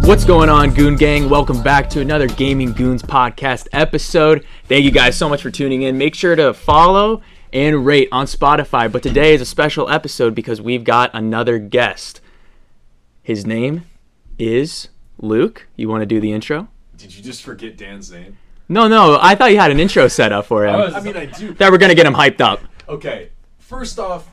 What's going on, Goon Gang? Welcome back to another Gaming Goons podcast episode. Thank you guys so much for tuning in. Make sure to follow and rate on Spotify. But today is a special episode because we've got another guest. His name is Luke. You want to do the intro? Did you just forget Dan's name? No. I thought you had an intro set up for him. I do. That we're going to get him hyped up. Okay. First off,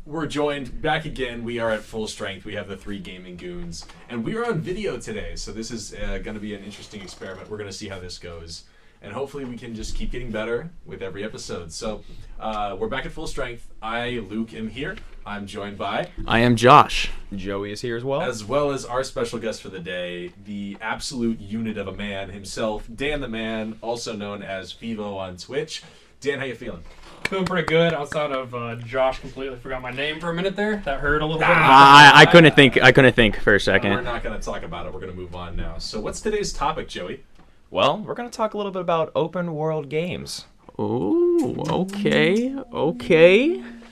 we're joined back again. We are at full strength. We have the 3 Gaming Goons. And we are on video today. So this is going to be an interesting experiment. We're going to see how this goes. And hopefully we can just keep getting better with every episode. So we're back at full strength. I, Luke, am here. I'm joined by... I am Josh. Joey is here as well. As well as our special guest for the day, the absolute unit of a man himself, Dan the Man, also known as Fivo on Twitch. Dan, how you feeling? Feeling pretty good. Outside of Josh, completely forgot my name for a minute there. That hurt a little bit. I couldn't think for a second. We're not going to talk about it. We're going to move on now. So what's today's topic, Joey? Well, we're going to talk a little bit about open world games. Ooh, okay.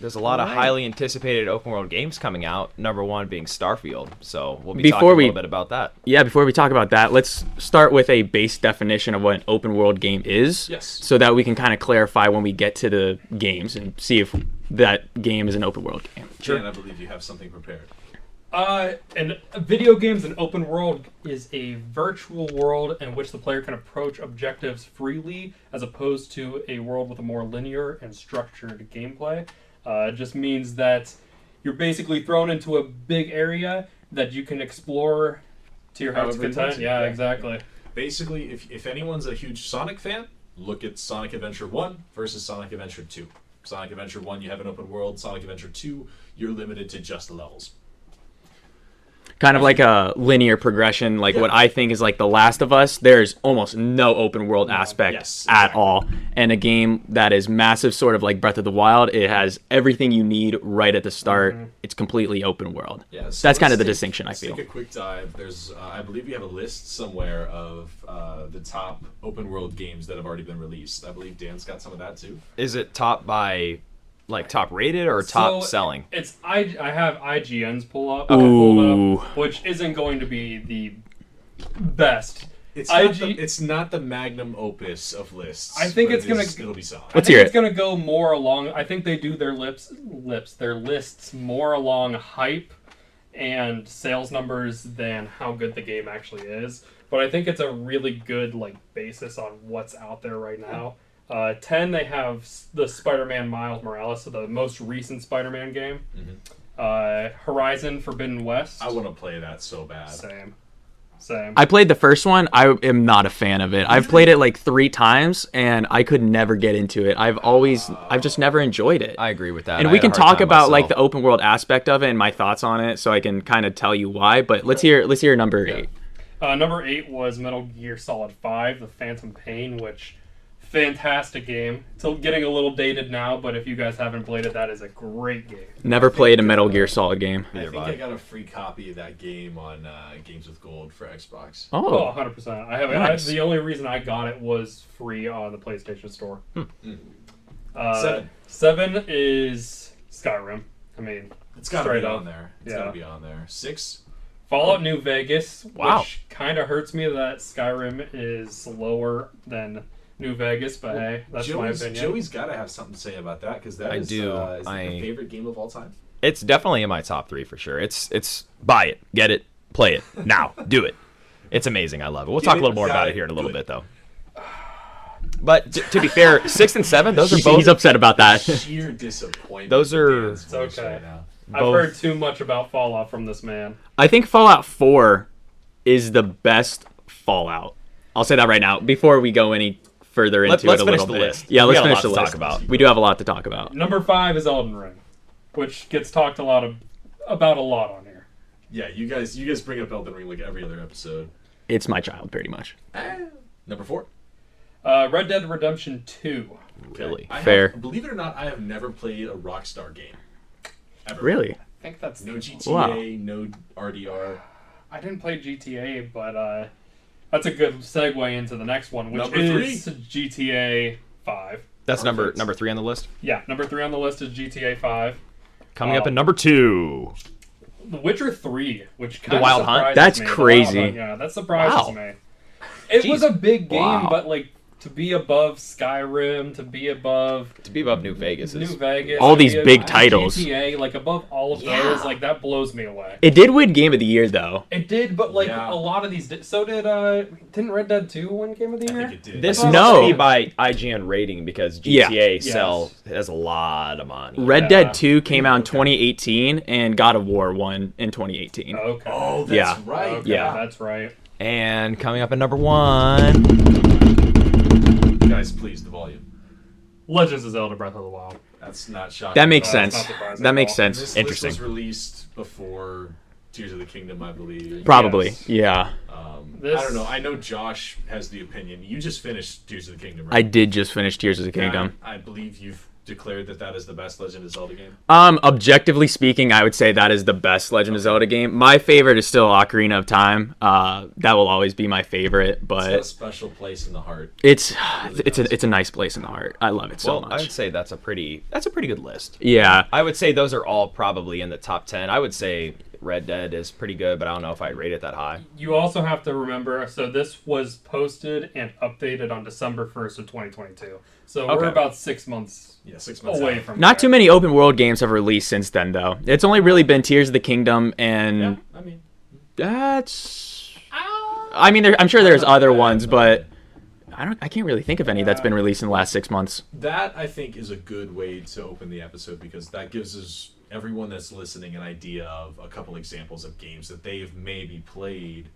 There's a lot of highly anticipated open world games coming out, number one being Starfield. So we'll be Before talking a we- little bit about that. Yeah, before we talk about that, let's start with a base definition of what an open world game is. Yes. So that we can kind of clarify when we get to the games and see if that game is an open world game. Dan, I believe you have something prepared. And video games in open world is a virtual world in which the player can approach objectives freely, as opposed to a world with a more linear and structured gameplay. It just means that you're basically thrown into a big area that you can explore to your heart's However you want content. to, Yeah, yeah. exactly. Basically, if anyone's a huge Sonic fan, look at Sonic Adventure 1 versus Sonic Adventure 2. Sonic Adventure 1, you have an open world. Sonic Adventure 2, you're limited to just the levels. Kind of like a linear progression, like what I think is like The Last of Us. There's almost no open world aspect Yes, at exactly. all. And a game that is massive, sort of like Breath of the Wild, it has everything you need right at the start. It's completely open world. Yeah, so That's kind of let's the take- distinction, I let's feel. Take a quick dive. There's, I believe you have a list somewhere of the top open world games that have already been released. I believe Dan's got some of that too. Is it top by, like, top rated or top So, selling? It's I have IGN's pulled Ooh. up, which isn't going to be the best. It's IG it's not the magnum opus of lists. I think but it's gonna- it'll be solid. Let's I hear think it's it. gonna go more along. I think they do their their lists more along hype and sales numbers than how good the game actually is. But I think it's a really good basis on what's out there right now. 10, they have the Spider-Man Miles Morales, so the most recent Spider-Man game. Horizon Forbidden West. I want to play that so bad. Same. I played the first one. I am not a fan of it. I've played it like 3 times, and I could never get into it. I've just never enjoyed it. I agree with that. And I we had a can hard talk time about like myself. the open world aspect of it and my thoughts on it, so I can kind of tell you why. But let's hear number 8. Number 8 was Metal Gear Solid 5, The Phantom Pain, which fantastic game. It's getting a little dated now, but if you guys haven't played it, that is a great game. Never played a Metal Gear Solid game. I Neither think have I. I got a free copy of that game on Games with Gold for Xbox. Oh, Oh, 100%. Nice. The only reason I got it was free on the PlayStation Store. 7 is Skyrim. I mean, It's got to straight be up. on there. It's Yeah. got to be on there. 6. Fallout New Vegas, Wow. which kind of hurts me that Skyrim is lower than New Vegas, but hey, that's my opinion. Joey's got to have something to say about that because that I is, do. is that your favorite game of all time? It's definitely in my top 3 for sure. It's buy it, get it, play it, now, do it. It's amazing. I love it. We'll Get talk it, a little more got about it, it here in a little good. bit, though. But to be fair, 6 and 7, those are he's both... upset about that. Sheer disappointment. Those in are- Dan's It's voice okay. right now. I've both- heard too much about Fallout from this man. I think Fallout 4 is the best Fallout. I'll say that right now before we go any further into Let's it a finish little the bit. list. Yeah, We let's got a finish lot the to talk list. about. We do have a lot to talk about. Number 5 is Elden Ring, which gets talked about a lot on here. Yeah, you guys bring up Elden Ring like every other episode. It's my child, pretty much. Number 4. Red Dead Redemption 2. Really? Fair. Believe it or not, I have never played a Rockstar game. Ever. Really? I think that's No GTA, Wow. no RDR. I didn't play GTA, but that's a good segue into the next one, which Number is GTA 5. That's number Perfect. 3 on the list. Yeah, number 3 on the list is GTA 5. Coming up at number 2. The Witcher 3, which kind of Wild Hunt? surprises That's me. The crazy. Wild Hunt, yeah, that surprises Wow. me. It Jeez. was a big game, Wow. but like to be above Skyrim, to be above New Vegas is New Vegas, All to these be big above titles. GTA, like above all of Yeah. those, like that blows me away. It did win Game of the Year though. It did, but like Yeah. a lot of these did. So didn't Red Dead 2 win Game of the I Year? think it did. This Oh, must no. be by IGN rating because Yeah. GTA Yes. has a lot of money. Red Yeah. Dead 2 came out in 2018, and God of War won in 2018. Okay. Oh, that's Yeah. right. Okay, Yeah. that's right. And coming up at number 1, Guys, please, the volume. Legends of Zelda: Breath of the Wild. That's not shocking. That makes No, it's sense. not surprising That at makes all. sense. This Interesting. list was released before Tears of the Kingdom, I believe. Probably, Yes. yeah. This- I don't know. I know Josh has the opinion. You just finished Tears of the Kingdom, I right? did just finish Tears of the Kingdom. I believe you've declared that is the best Legend of Zelda game. Objectively speaking, I would say that is the best Legend of Zelda game. My favorite is still Ocarina of Time. That will always be my favorite, It's got a but special place in the heart. it's a nice place in the heart. I love it so well, I much. would say that's a pretty good list. Yeah, I would say those are all probably in the top 10. I would say Red Dead is pretty good, but I don't know if I'd rate it that high. You also have to remember, so this was posted and updated on December 1st of 2022. So Okay. we're about 6 months Yeah, 6 months away out. from not that. too many open world games have released since then, though. It's only really been Tears of the Kingdom, and Yeah, I mean, that's. I mean, I'm sure there's other ones, but I can't really think of any that's been released in the last 6 months. that I think is a good way to open the episode because that gives us everyone that's listening an idea of a couple examples of games that they've maybe played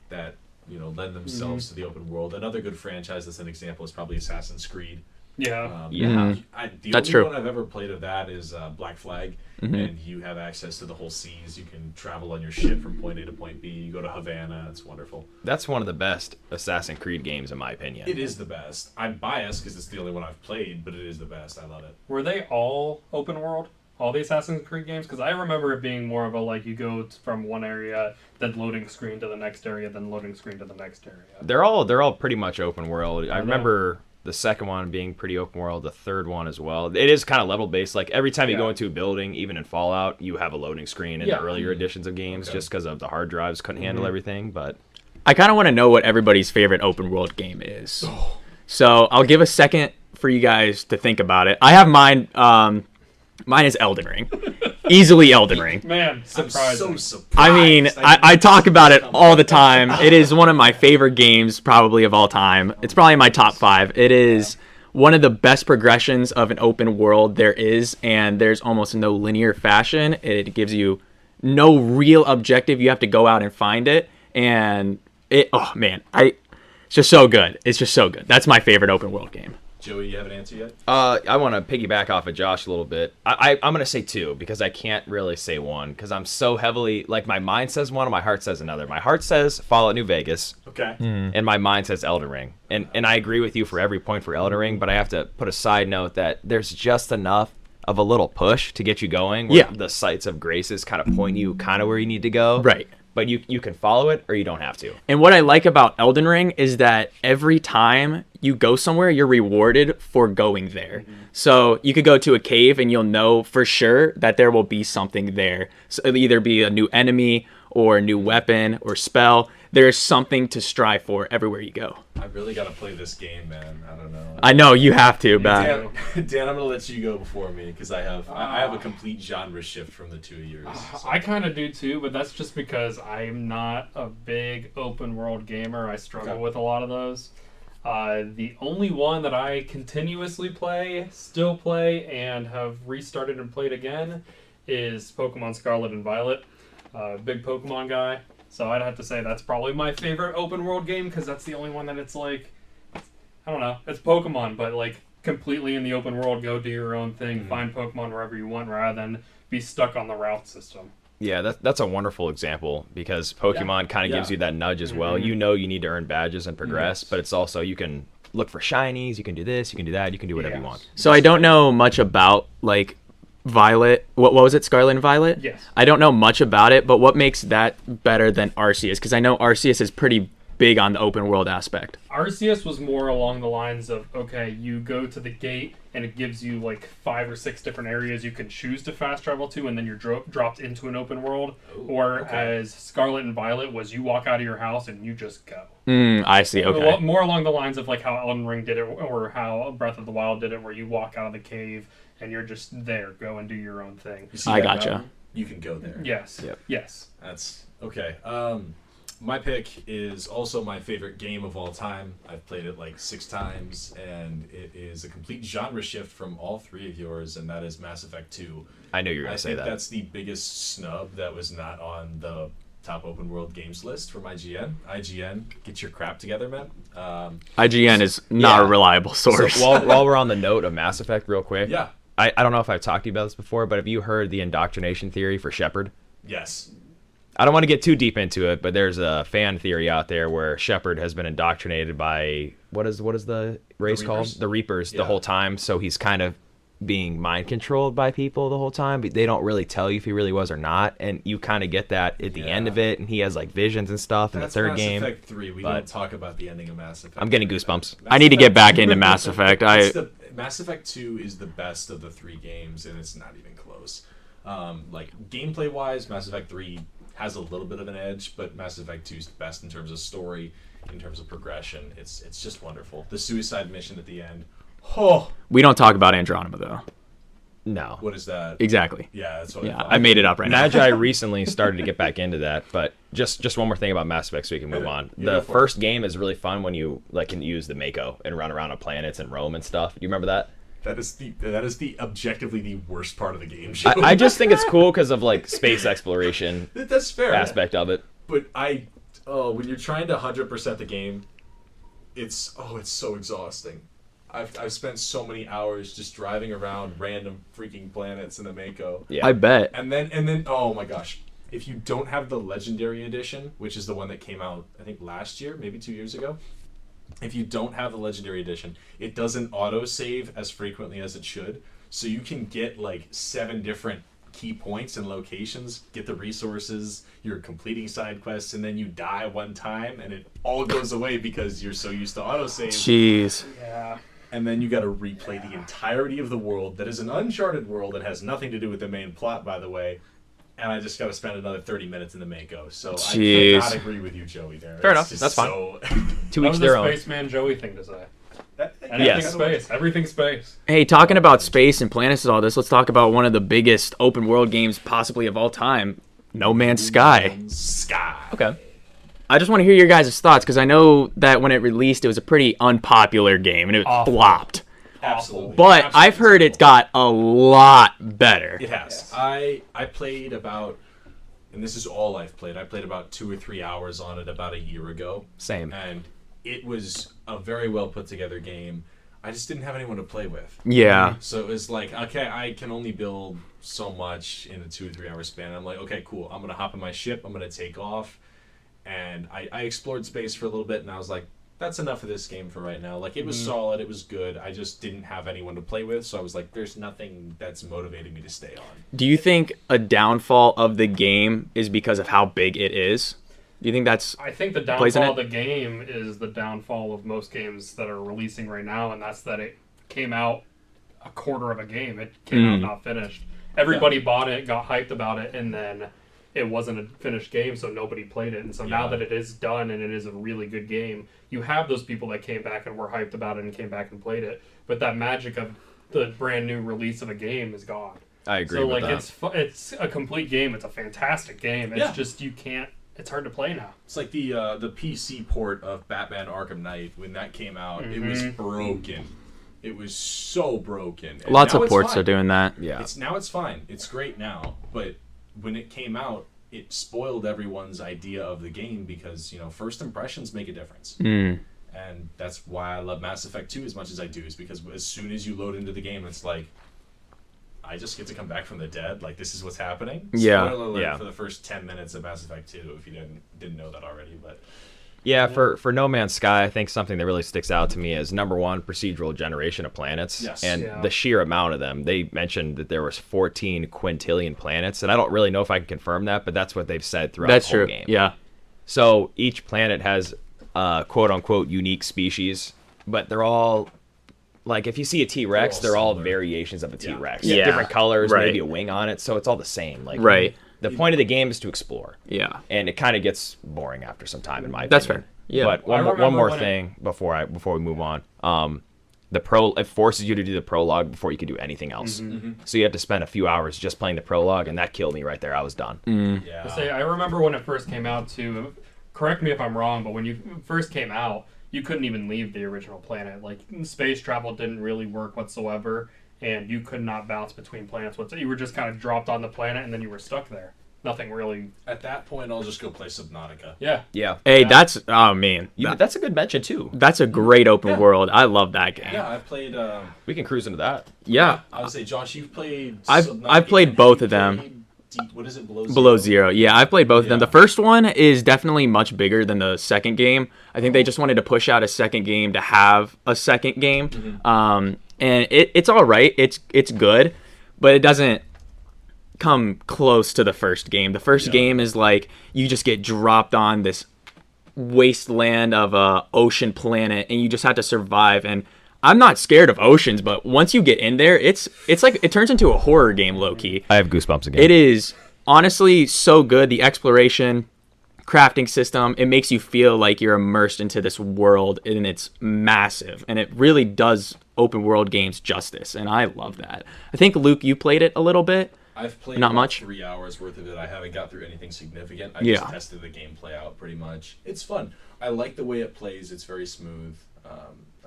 that lend themselves to the open world. Another good franchise that's an example is probably Assassin's Creed. Yeah. Yeah. The That's only true. one I've ever played of that is Black Flag, and you have access to the whole seas. You can travel on your ship from point A to point B. You go to Havana. It's wonderful. That's one of the best Assassin's Creed games in my opinion. It is the best. I'm biased because it's the only one I've played, but it is the best. I love it. Were they all open world? All the Assassin's Creed games? Because I remember it being more of a like you go from one area, then loading screen to the next area, then loading screen to the next area. They're all pretty much open world. I remember the second one being pretty open world, the third one as well. It is kind of level based. Like every time you go Yeah. into a building, even in Fallout, you have a loading screen in Yeah. the earlier editions of games Okay. just because of the hard drives couldn't handle everything. But I kind of want to know what everybody's favorite open world game is. So I'll give a second for you guys to think about it. I have mine. Mine is Elden Ring. Easily Elden Ring. Man, I'm surprising. so surprised. I mean, I talk about it all the time. It is one of my favorite games, probably of all time. It's probably my top 5. It is one of the best progressions of an open world there is, and there's almost no linear fashion. It gives you no real objective. You have to go out and find it, and oh man, it's just so good. It's just so good. That's my favorite open world game. Joey, you have an answer yet? I want to piggyback off of Josh a little bit. I'm going to say 2 because I can't really say 1 because I'm so heavily, like my mind says one and my heart says another. My heart says Fallout New Vegas Okay. and my mind says Elden Ring. And I agree with you for every point for Elden Ring, but I have to put a side note that there's just enough of a little push to get you going where Yeah. the sites of graces kind of point you kind of where you need to go. Right. But you can follow it or you don't have to. And what I like about Elden Ring is that every time you go somewhere, you're rewarded for going there. So you could go to a cave and you'll know for sure that there will be something there. So it'll either be a new enemy or a new weapon or spell. There's something to strive for everywhere you go. I really got to play this game, man. I don't know. I know you have to, but Dan, I'm gonna let you go before me because I have a complete genre shift from the two of yours. So. I kind of do too, but that's just because I'm not a big open world gamer. I struggle Okay. with a lot of those. The only one that I continuously still play, and have restarted and played again is Pokemon Scarlet and Violet. Big Pokemon guy. So I'd have to say that's probably my favorite open world game because that's the only one that it's like, I don't know, it's Pokemon, but like completely in the open world, go do your own thing, find Pokemon wherever you want rather than be stuck on the route system. Yeah, that's a wonderful example because Pokemon kind of Yeah. gives you that nudge as well. You know you need to earn badges and progress, but it's also you can look for shinies, you can do this, you can do that, you can do whatever you Yes. want. so I don't know much about like Violet. What was it? Scarlet and Violet? Yes. I don't know much about it, but what makes that better than Arceus? Because I know Arceus is pretty big on the open world aspect. Arceus was more along the lines of, okay, you go to the gate and it gives you like 5 or 6 different areas you can choose to fast travel to, and then you're dropped into an open world. Whereas Scarlet and Violet was you walk out of your house and you just go. I see. Okay. More along the lines of like how Elden Ring did it, or how Breath of the Wild did it, where you walk out of the cave and you're just there, go and do your own thing. You see I that gotcha. mountain? You can go there. Yes. Yep. Yes. That's okay. My pick is also my favorite game of all time. I've played it like 6 times, and it is a complete genre shift from all 3 of yours, and that is Mass Effect 2. I knew you were going I to say think that. that's the biggest snub that was not on the top open world games list from IGN. IGN, get your crap together, man. IGN is not a reliable source. So while we're on the note of Mass Effect real quick, Yeah. I don't know if I've talked to you about this before, but have you heard the indoctrination theory for Shepard? Yes. I don't want to get too deep into it, but there's a fan theory out there where Shepard has been indoctrinated by what is the race called? The Reapers the whole time, so he's kind of being mind controlled by people the whole time, but they don't really tell you if he really was or not, and you kind of get that at the end of it, and he has like visions and stuff in the third game. Mass Effect 3. We don't talk about the ending of Mass Effect. I'm getting goosebumps. I need to get back into Mass Effect. Mass Effect 2 is the best of the 3 games, and it's not even close. Like gameplay wise, Mass Effect 3 has a little bit of an edge, but Mass Effect 2 is the best in terms of story, in terms of progression. It's just wonderful. The suicide mission at the end. Oh, We don't talk about Andromeda though. No. what is that? Exactly. Yeah, that's what Yeah, I thought. I made it up right now. Magi recently started to get back into that, but just one more thing about Mass Effect so we can move on. Yeah, The go for first game is really fun when you like can use the Mako and run around on planets and roam and stuff. Do you remember that? That is the objectively the worst part of the game. Joe. I just think it's cool because of like space exploration That's fair. aspect of it. But when you're trying to 100% the game, it's so exhausting. I've spent so many hours just driving around random freaking planets in the Mako. Yeah. I bet. And then oh my gosh, if you don't have the Legendary Edition, which is the one that came out I think last year, maybe 2 years ago, if you don't have the Legendary Edition, it doesn't auto-save as frequently as it should. So you can get like 7 different key points and locations, get the resources, you're completing side quests, and then you die one time and it all goes away because you're so used to auto-save. Jeez. Yeah. And then you got to replay the entirety of the world that is an uncharted world that has nothing to do with the main plot, by the way. And I just got to spend another 30 minutes in the Mako. So Jeez. I cannot agree with you, Joey, there. Fair It's enough. just That's fine. so- 2 That weeks was their the own. Spaceman Joey thing to say. Anything Yes. space. Everything space. Hey, talking about space and planets and all this, let's talk about one of the biggest open world games possibly of all time, No Man's Sky. Sky. Okay. I just want to hear your guys' thoughts because I know that when it released, it was a pretty unpopular game and it Awful. flopped. Absolutely. But Absolutely. I've heard it got a lot better. It has. I played about, and this is all I've played, I played about 2 or 3 hours on it about a year ago. Same. And it was a very well put together game. I just didn't have anyone to play with. Yeah. So it was like, okay, I can only build so much in a 2 or 3 hour span. I'm like, okay, cool. I'm going to hop in my ship. I'm going to take off. And I explored space for a little bit, and I was like, that's enough of this game for right now. Like, it was solid. It was good. I just didn't have anyone to play with. So I was like, there's nothing that's motivating me to stay on. Do you think a downfall of the game is because of how big it is? Do you think that's... I think the Plays in downfall it? of the game is the downfall of most games that are releasing right now, and that's that it came out a quarter of a game. It came out not finished. Everybody bought it, got hyped about it, and then it wasn't a finished game, so nobody played it. And so now that it is done and it is a really good game, you have those people that came back and were hyped about it and came back and played it. But that magic of the brand new release of a game is gone. I agree So with like that. it's a complete game. It's a fantastic game. It's Yeah. just you can't. It's hard to play now. It's like the PC port of Batman Arkham Knight. When that came out, it was broken. It was so broken. And Lots now of it's ports fine. are doing that. Yeah. It's fine. It's great now. But when it came out, it spoiled everyone's idea of the game because, first impressions make a difference. And that's why I love Mass Effect 2 as much as I do, is because as soon as you load into the game, it's like, I just get to come back from the dead. Like, this is what's happening. Yeah. Spoiler alert Yeah. for the first 10 minutes of Mass Effect 2, if you didn't know that already. But Yeah, for No Man's Sky, I think something that really sticks out to me is number one, procedural generation of planets, Yes. and Yeah. the sheer amount of them. They mentioned that there was 14 quintillion planets, and I don't really know if I can confirm that, but that's what they've said throughout That's the whole true. game. Yeah. So each planet has quote unquote unique species, but they're all like if you see a T-Rex, they're all variations of a T-Rex. Yeah. Different colors, Right. maybe a wing on it, so it's all the same. Like Right. The point of the game is to explore. Yeah. And it kind of gets boring after some time, in my opinion. That's fair. Yeah. But I remember one more when thing before we move on. It forces you to do the prologue before you can do anything else. So you have to spend a few hours just playing the prologue, and that killed me right there. I was done. Yeah. I remember when it first came out too. Correct me if I'm wrong, but when you first came out, you couldn't even leave the original planet. Like space travel didn't really work whatsoever, and you could not bounce between planets. You were just kind of dropped on the planet, and then you were stuck there. Nothing really. At that point, I'll just go play Subnautica. Yeah. Yeah. Hey, that's oh man, That's a good mention too. that's a great open world. I love that game. Yeah, I've played. We can cruise into that. Yeah, I would say, Josh, you've played. I've played both of them. What is it? Below Zero. Yeah, I've played both of them. The first one is definitely much bigger than the second game. I think they just wanted to push out a second game to have a second game. And it's all right. It's good, but it doesn't come close to the first game. The first game is like you just get dropped on this wasteland of a ocean planet and you just have to survive. And I'm not scared of oceans, but once you get in there, it's like it turns into a horror game, low key. I have goosebumps again. It is honestly so good. The exploration, crafting system, it makes you feel like you're immersed into this world, and it's massive. And it really does open world games justice, and I love that. I think, Luke, you played it a little bit. I've played Not about much? 3 hours worth of it. I haven't got through anything significant. I Yeah. just tested the gameplay out pretty much. It's fun. I like the way it plays. It's very smooth.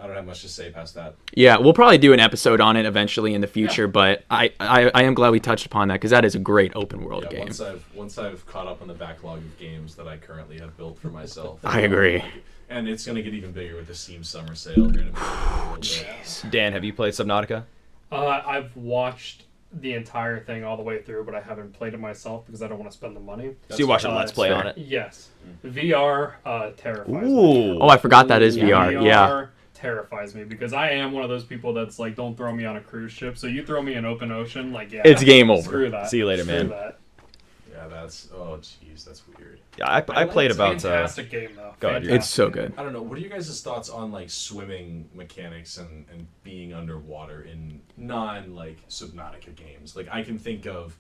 I don't have much to say past that. Yeah, we'll probably do an episode on it eventually in the future, but I am glad we touched upon that because that is a great open world Yeah, game. once I've caught up on the backlog of games that I currently have built for myself. I agree. And it's going to get even bigger with the Steam Summer Sale here in a minute. Dan, have you played Subnautica? I've watched the entire thing all the way through, but I haven't played it myself because I don't want to spend the money. So you watched a Let's Play fair. on it? Yes. VR terrifies me. Ooh. Oh, I forgot that is VR. Yeah. VR terrifies me because I am one of those people that's like, don't throw me on a cruise ship. So you throw me in open ocean, like, yeah, It's game over. Screw that. See you later, Screw man. That. Yeah, that's... Oh, jeez, that's weird. Yeah, I played It's a about... fantastic game though. go ahead, It's so good. I don't know. What are your guys' thoughts on like swimming mechanics and being underwater in non Subnautica games? Like I can think of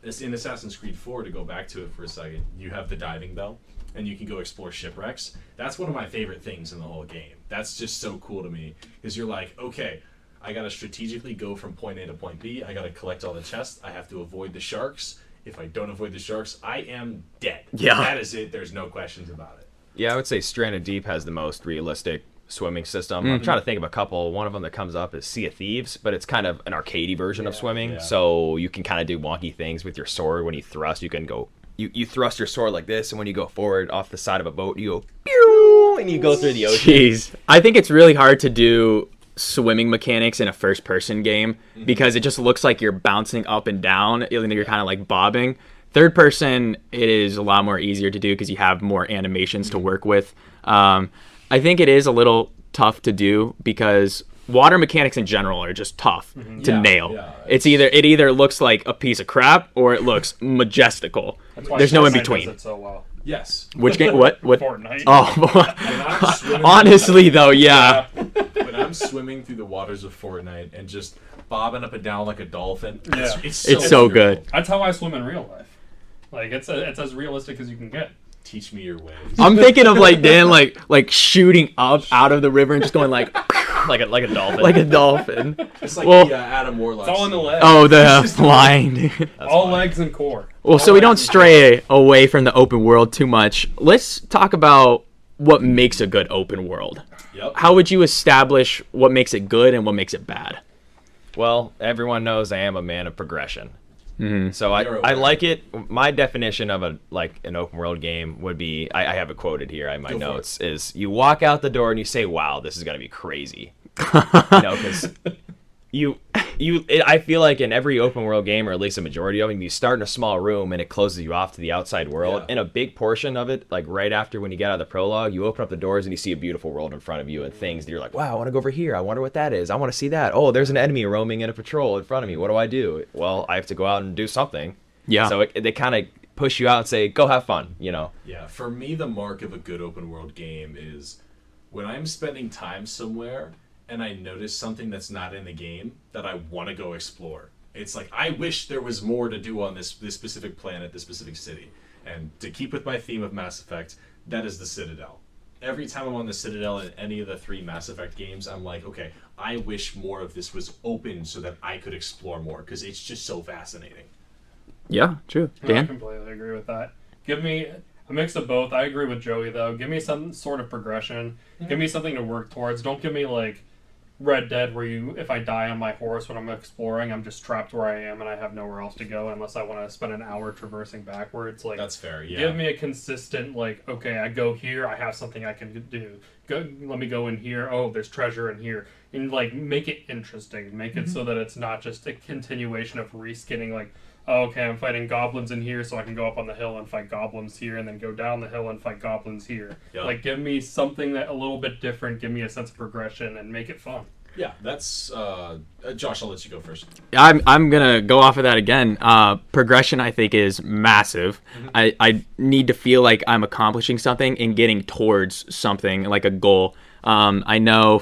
in Assassin's Creed 4, to go back to it for a second, you have the diving bell and you can go explore shipwrecks. That's one of my favorite things in the whole game. That's just so cool to me because you're like, okay, I got to strategically go from point A to point B. I got to collect all the chests. I have to avoid the sharks. If I don't avoid the sharks, I am dead. Yeah. That is it. There's no questions about it. Yeah, I would say Stranded Deep has the most realistic swimming system. I'm trying to think of a couple. One of them that comes up is Sea of Thieves, but it's kind of an arcadey version of swimming. Yeah. So you can kind of do wonky things with your sword. When you thrust, you can go... You thrust your sword like this, and when you go forward off the side of a boat, you go... Pew! And you go through the ocean. Jeez. I think it's really hard to do swimming mechanics in a first-person game because it just looks like you're bouncing up and down. You're kind of like bobbing. Third person, it is a lot more easier to do because you have more animations to work with. I think it is a little tough to do because water mechanics in general are just tough to nail. Yeah, it either looks like a piece of crap or it looks majestical. That's why There's no in Fortnite does between. it so well. Yes. Which game? What? Fortnite. Oh, When I'm swimming honestly though, yeah. when I'm swimming through the waters of Fortnite and just bobbing up and down like a dolphin, Yeah. it's so good. wonderful. That's how I swim in real life. Like it's as realistic as you can get. Teach me your ways. I'm thinking of like Dan, like shooting up out of the river and just going like like a dolphin. like a dolphin. It's like Well- the Adam Warlock. It's all in the scene. leg. Oh, the flying. all legs and core. Well, so we don't stray away from the open world too much. Let's talk about what makes a good open world. Yep. How would you establish what makes it good and what makes it bad? Well, everyone knows I am a man of progression. So You're I aware. like it. My definition of an open world game would be, I have it quoted here in my Go for notes, is you walk out the door and you say, wow, this is going to be crazy. Because I feel like in every open world game, or at least a majority of them, you start in a small room and it closes you off to the outside world. Yeah. And a big portion of it, like right after when you get out of the prologue, you open up the doors and you see a beautiful world in front of you and things that you're like, wow, I want to go over here. I wonder what that is. I want to see that. Oh, there's an enemy roaming in a patrol in front of me. What do I do? Well, I have to go out and do something. Yeah. So they kind of push you out and say, go have fun, you know? Yeah, for me, the mark of a good open world game is when I'm spending time somewhere and I notice something that's not in the game that I want to go explore. It's like, I wish there was more to do on this specific planet, this specific city. And to keep with my theme of Mass Effect, that is the Citadel. Every time I'm on the Citadel in any of the 3 Mass Effect games, I'm like, okay, I wish more of this was open so that I could explore more, because it's just so fascinating. Yeah, true. I Dan? completely agree with that. Give me a mix of both. I agree with Joey, though. Give me some sort of progression. Give me something to work towards. Don't give me, like, Red Dead, where if I die on my horse when I'm exploring, I'm just trapped where I am and I have nowhere else to go unless I want to spend an hour traversing backwards. Like, that's fair. Yeah. Give me a consistent, like, okay, I go here, I have something I can do. Let me go in here. Oh, there's treasure in here, and like make it interesting. Make it so that it's not just a continuation of reskinning. Like, oh, okay, I'm fighting goblins in here, so I can go up on the hill and fight goblins here, and then go down the hill and fight goblins here. Yeah. Like, give me something that a little bit different. Give me a sense of progression and make it fun. Yeah, that's Josh. I'll let you go first. I'm gonna go off of that again. Progression, I think, is massive. I need to feel like I'm accomplishing something and getting towards something, like a goal. I know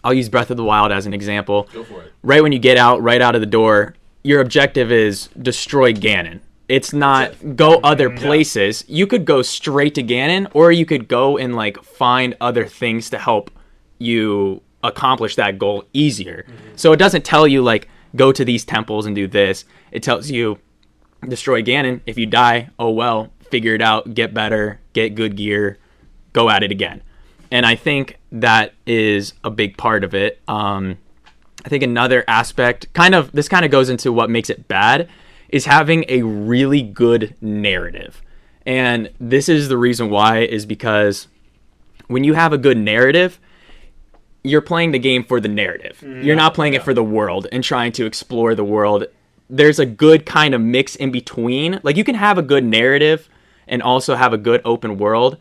I'll use Breath of the Wild as an example. Go for it. Right when you get right out of the door, your objective is destroy Ganon. It's not go other places. You could go straight to Ganon, or you could go and like find other things to help you accomplish that goal easier. So it doesn't tell you like go to these temples and do this. It tells you destroy Ganon. If you die, oh well, figure it out, get better, get good gear, go at it again. And I think that is a big part of it. I think another aspect, this kind of goes into what makes it bad, is having a really good narrative. And this is the reason why, is because when you have a good narrative, you're playing the game for the narrative. You're not playing it for the world and trying to explore the world. There's a good kind of mix in between. Like, you can have a good narrative and also have a good open world,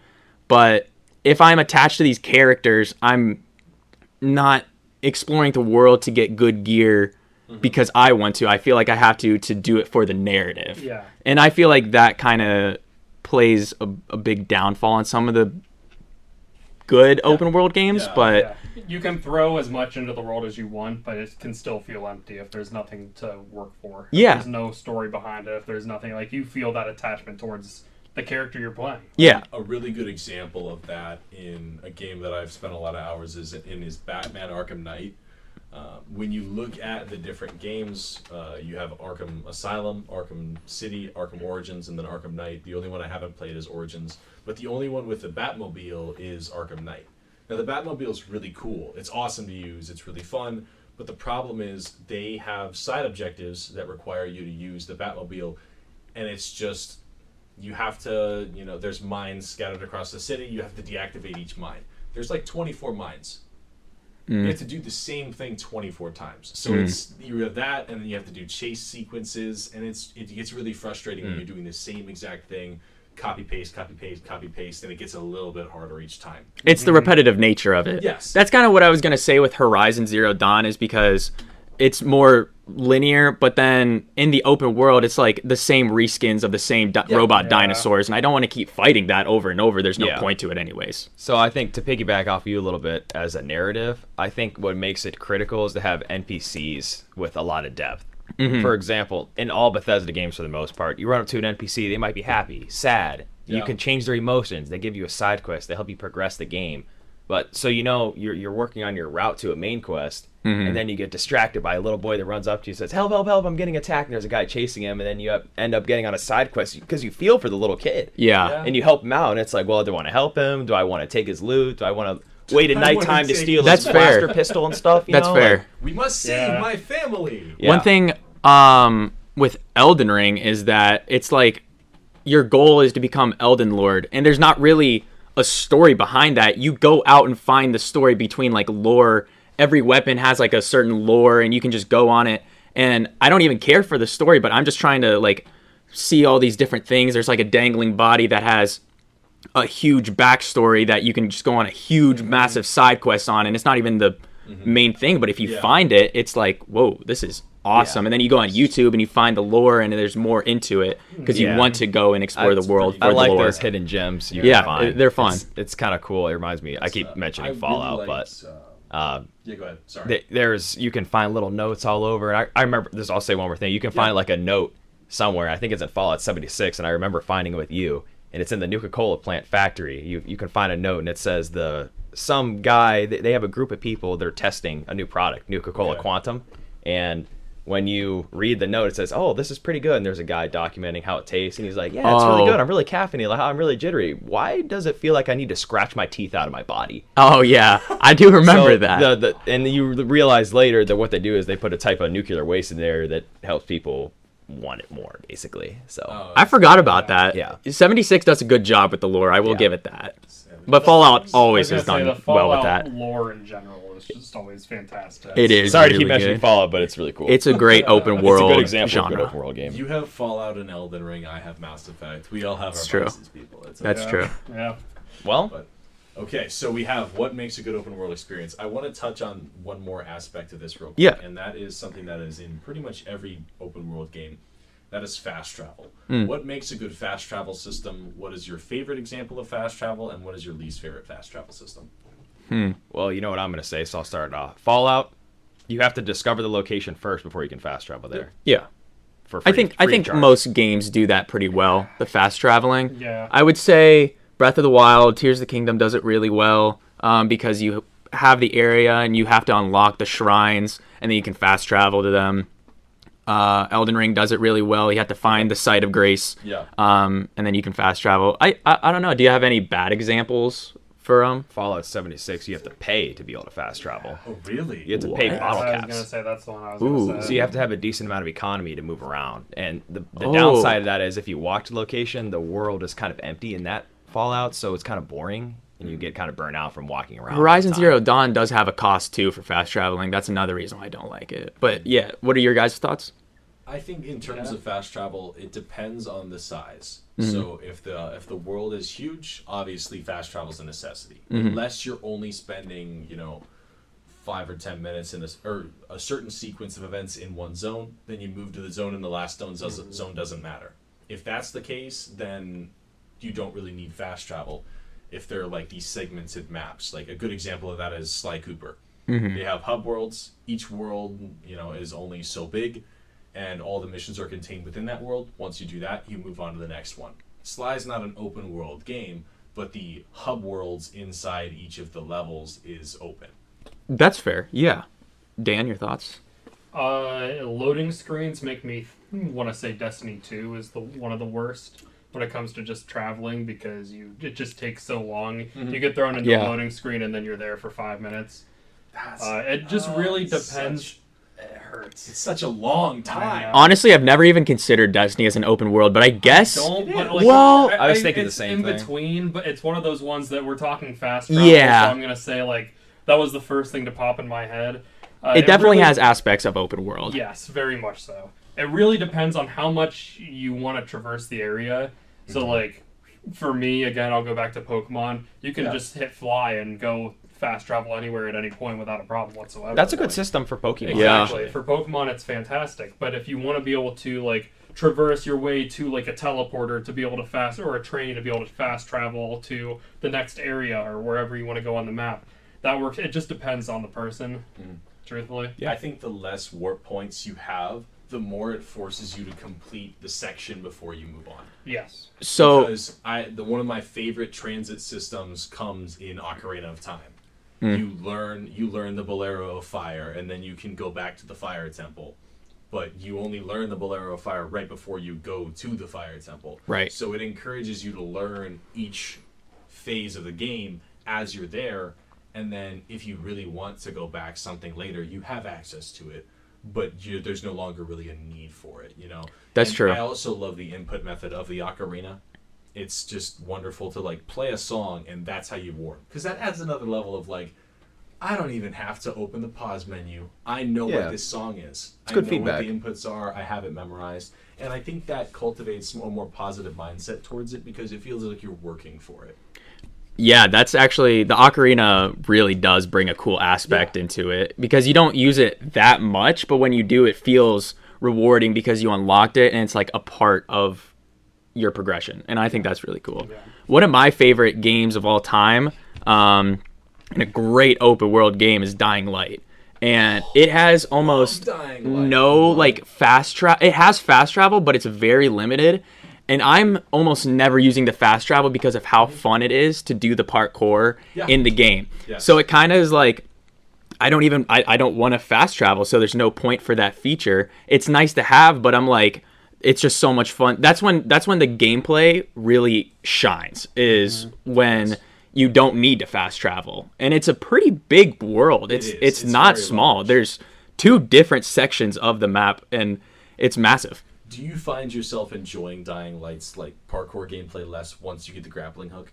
but if I'm attached to these characters, I'm not exploring the world to get good gear because I want to. I feel like I have to do it for the narrative. Yeah. And I feel like that kind of plays a big downfall on some of the good open world games, but you can throw as much into the world as you want, but it can still feel empty if there's nothing to work for. If there's no story behind it, if there's nothing, like, you feel that attachment towards the character you're playing. Yeah. A really good example of that in a game that I've spent a lot of hours is Batman Arkham Knight. When you look at the different games, you have Arkham Asylum, Arkham City, Arkham Origins, and then Arkham Knight. The only one I haven't played is Origins, but the only one with the Batmobile is Arkham Knight. Now, the Batmobile is really cool. It's awesome to use. It's really fun. But the problem is they have side objectives that require you to use the Batmobile, and it's just, you have to, there's mines scattered across the city. You have to deactivate each mine. There's like 24 mines. You have to do the same thing 24 times. So you have that, and then you have to do chase sequences, and it gets really frustrating when you're doing the same exact thing, copy paste, and it gets a little bit harder each time. It's the repetitive nature of it. Yes. That's kind of what I was going to say with Horizon Zero Dawn, is because it's more linear, but then in the open world, it's like the same reskins of the same robot dinosaurs, and I don't want to keep fighting that over and over. There's no point to it anyways. So I think, to piggyback off you a little bit as a narrative, I think what makes it critical is to have NPCs with a lot of depth. For example, in all Bethesda games, for the most part, you run up to an NPC, they might be happy, sad. You can change their emotions. They give you a side quest. They help you progress the game. But so you're working on your route to a main quest, and then you get distracted by a little boy that runs up to you and says, help, help, help, I'm getting attacked, and there's a guy chasing him, and then you end up getting on a side quest because you feel for the little kid. Yeah. And you help him out, and it's like, well, do I want to help him? Do I want to take his loot? Do I want to wait at nighttime to steal his blaster pistol and stuff? That's fair. Like, we must save my family. Yeah. One thing with Elden Ring is that it's like your goal is to become Elden Lord, and there's not really a story behind that. You go out and find the story between like lore. Every weapon has like a certain lore, and you can just go on it. And I don't even care for the story, but I'm just trying to like see all these different things. There's like a dangling body that has a huge backstory that you can just go on a huge, massive side quest on, and it's not even the main thing. But if you find it, it's like, whoa, this is awesome. And then you go on YouTube and you find the lore, and there's more into it because you want to go and explore the world for I like the lore. those hidden gems you can find. They're fun. It's kind of cool. It reminds me. I keep mentioning Fallout, but yeah, go ahead. Sorry. You can find little notes all over. And I remember this. I'll say one more thing. You can find like a note somewhere. I think it's in Fallout 76, and I remember finding it with you. And it's in the Nuka-Cola plant factory. You can find a note, and it says some guy, they have a group of people, they're testing a new product, Nuka-Cola Quantum. And when you read the note, it says, oh, this is pretty good. And there's a guy documenting how it tastes. And he's like, yeah, it's really good. I'm really caffeinated. Like, I'm really jittery. Why does it feel like I need to scratch my teeth out of my body? Oh, yeah. I do remember that. And you realize later that what they do is they put a type of nuclear waste in there that helps people want it more, basically. So I forgot about that. Yeah. 76 does a good job with the lore. I will give it that. But Fallout always has done well with that. Lore in general is just always fantastic. It is. Sorry to really keep mentioning good. Fallout, but it's really cool. It's a great open world it's a good example genre. of a good open world game. You have Fallout and Elden Ring. I have Mass Effect. We all have That's our true. biases, people. That's true. Yeah. Well, okay, so we have what makes a good open world experience. I want to touch on one more aspect of this real quick, Yeah. and that is something that is in pretty much every open world game. That is fast travel. What makes a good fast travel system? What is your favorite example of fast travel, and what is your least favorite fast travel system? well, you know what I'm going to say, so I'll start it off. Fallout, you have to discover the location first before you can fast travel there. Yeah. For I free, think free of charge. most games do that pretty well, the fast traveling. Yeah. I would say Breath of the Wild, Tears of the Kingdom does it really well because you have the area and you have to unlock the shrines and then you can fast travel to them. Elden Ring does it really well. You have to find the site of grace. Yeah. And then you can fast travel. I don't know. Do you have any bad examples for Fallout 76, you have to pay to be able to fast travel. Oh, really? You have to pay What? bottle I was caps. gonna say that's the one I was Ooh. gonna say. So you have to have a decent amount of economy to move around. And the downside of that is if you walk to the location, the world is kind of empty in that Fallout, so it's kind of boring, and you get kind of burnt out from walking around. Horizon all the time. Zero Dawn does have a cost too for fast traveling. That's another reason why I don't like it. But yeah, what are your guys' thoughts? I think in terms of fast travel, it depends on the size. Mm-hmm. So if the world is huge, obviously fast travel is a necessity. Mm-hmm. Unless you're only spending 5 or 10 minutes in or a certain sequence of events in one zone, then you move to the zone and the last zone doesn't matter. If that's the case, then you don't really need fast travel. If they're like these segmented maps, like a good example of that is Sly Cooper. Mm-hmm. They have hub worlds. Each world is only so big, and all the missions are contained within that world. Once you do that, you move on to the next one. Sly's not an open world game, but the hub worlds inside each of the levels is open. That's fair. Yeah. Dan, your thoughts? Loading screens make me want to say Destiny 2 is one of the worst when it comes to just traveling because it just takes so long. Mm-hmm. You get thrown into Yeah. a loading screen and then you're there for 5 minutes. It just really depends. It hurts. It's such a long time. Honestly, I've never even considered Destiny as an open world, but I guess Well, I was thinking the it's same in thing. between, but it's one of those ones that we're talking fast travel. Yeah. So I'm gonna say that was the first thing to pop in my head. it definitely really- has aspects of open world. Yes, very much so. It really depends on how much you want to traverse the area. So, for me, again, I'll go back to Pokemon. You can just hit fly and go fast travel anywhere at any point without a problem whatsoever. That's a good system for Pokemon. Yeah. Exactly. For Pokemon, it's fantastic. But if you want to be able to, traverse your way to, a teleporter to be able to or a train to be able to fast travel to the next area or wherever you want to go on the map, that works. It just depends on the person, truthfully. I think the less warp points you have, the more it forces you to complete the section before you move on. Yes. So Because one of my favorite transit systems comes in Ocarina of Time. You learn the Bolero of Fire, and then you can go back to the Fire Temple. But you only learn the Bolero of Fire right before you go to the Fire Temple. Right. So it encourages you to learn each phase of the game as you're there, and then if you really want to go back something later, you have access to it. But there's no longer really a need for it, That's And true. I also love the input method of the ocarina. It's just wonderful to play a song and that's how you warp. Because that adds another level of I don't even have to open the pause menu. I know what this song is. It's good I know feedback. what the inputs are. I have it memorized. And I think that cultivates a more positive mindset towards it because it feels like you're working for it. Yeah, that's actually the ocarina really does bring a cool aspect into it because you don't use it that much, but when you do, it feels rewarding because you unlocked it and it's like a part of your progression, and I think that's really cool. Yeah. One of my favorite games of all time, and a great open world game, is Dying Light. And it has almost no like fast travel. It has fast travel, but it's very limited. And I'm almost never using the fast travel because of how fun it is to do the parkour in the game. Yes. So it kind of is like, I don't want to fast travel, so there's no point for that feature. It's nice to have, but I'm like, it's just so much fun. That's when the gameplay really shines, is when you don't need to fast travel. And it's a pretty big world. It's not small. Large. There's 2 different sections of the map, and it's massive. Do you find yourself enjoying Dying Light's like parkour gameplay less once you get the grappling hook?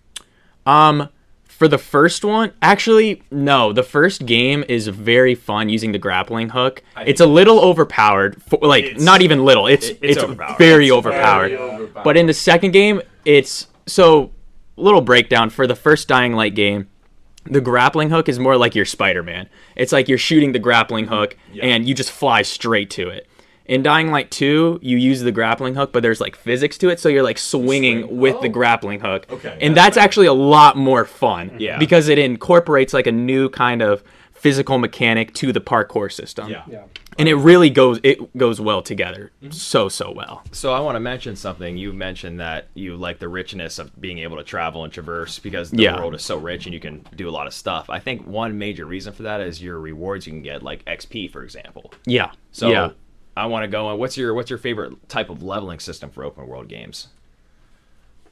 For the first one, actually, no. The first game is very fun using the grappling hook. It's a little overpowered, not even little. It's overpowered. Very overpowered. But in the second game, it's so little breakdown for the first Dying Light game. The grappling hook is more like your Spider-Man. It's like you're shooting the grappling hook and you just fly straight to it. In Dying Light 2, you use the grappling hook, but there's like physics to it, so you're like swinging with the grappling hook. Okay. And that's actually a lot more fun because it incorporates like a new kind of physical mechanic to the parkour system. Yeah. And it really goes well together. So well. So I want to mention something. You mentioned that you like the richness of being able to travel and traverse because the world is so rich and you can do a lot of stuff. I think one major reason for that is your rewards you can get, like XP, for example. Yeah. So I want to go on. What's your favorite type of leveling system for open world games?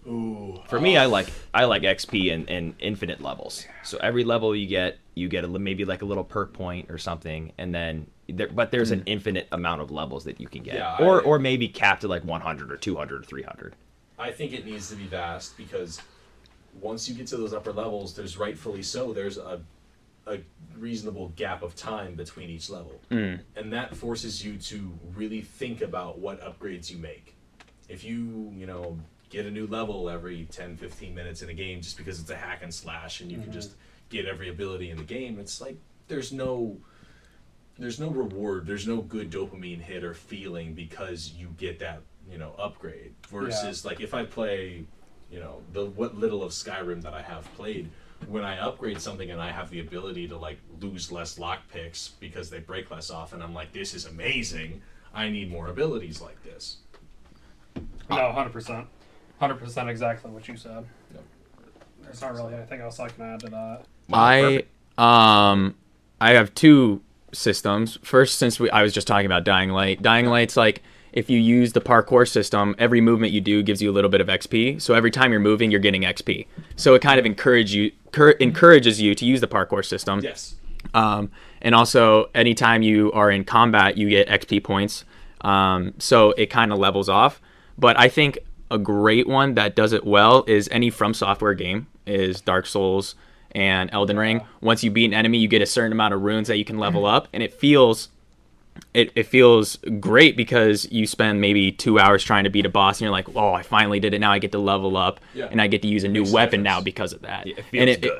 Ooh. For me, I like XP and infinite levels. So every level you get maybe like a little perk point or something, and then but there's an infinite amount of levels that you can get, or maybe capped at like 100 or 200 or 300. I think it needs to be vast because once you get to those upper levels, there's rightfully so. There's a reasonable gap of time between each level. And that forces you to really think about what upgrades you make. If you get a new level every 10-15 minutes in a game just because it's a hack and slash and you can just get every ability in the game, it's like there's no reward, there's no good dopamine hit or feeling because you get that upgrade versus like if I play what little of Skyrim that I have played, when I upgrade something and I have the ability to like lose less lockpicks because they break less often, I'm like, this is amazing. I need more abilities like this. No, 100%. 100% exactly what you said. Yep. There's not really anything else I can add to that. I have 2 systems. First, since I was just talking about Dying Light. Dying Light's like, if you use the parkour system, every movement you do gives you a little bit of XP. So every time you're moving, you're getting XP. So it kind of encourages you to use the parkour system. Yes. And also, anytime you are in combat, you get XP points. So it kind of levels off. But I think a great one that does it well is any From Software game is Dark Souls and Elden Ring. Once you beat an enemy, you get a certain amount of runes that you can level up, and it feels great because you spend maybe 2 hours trying to beat a boss and you're like, oh, I finally did it. Now I get to level up and I get to use a new weapon now because of that. Yeah,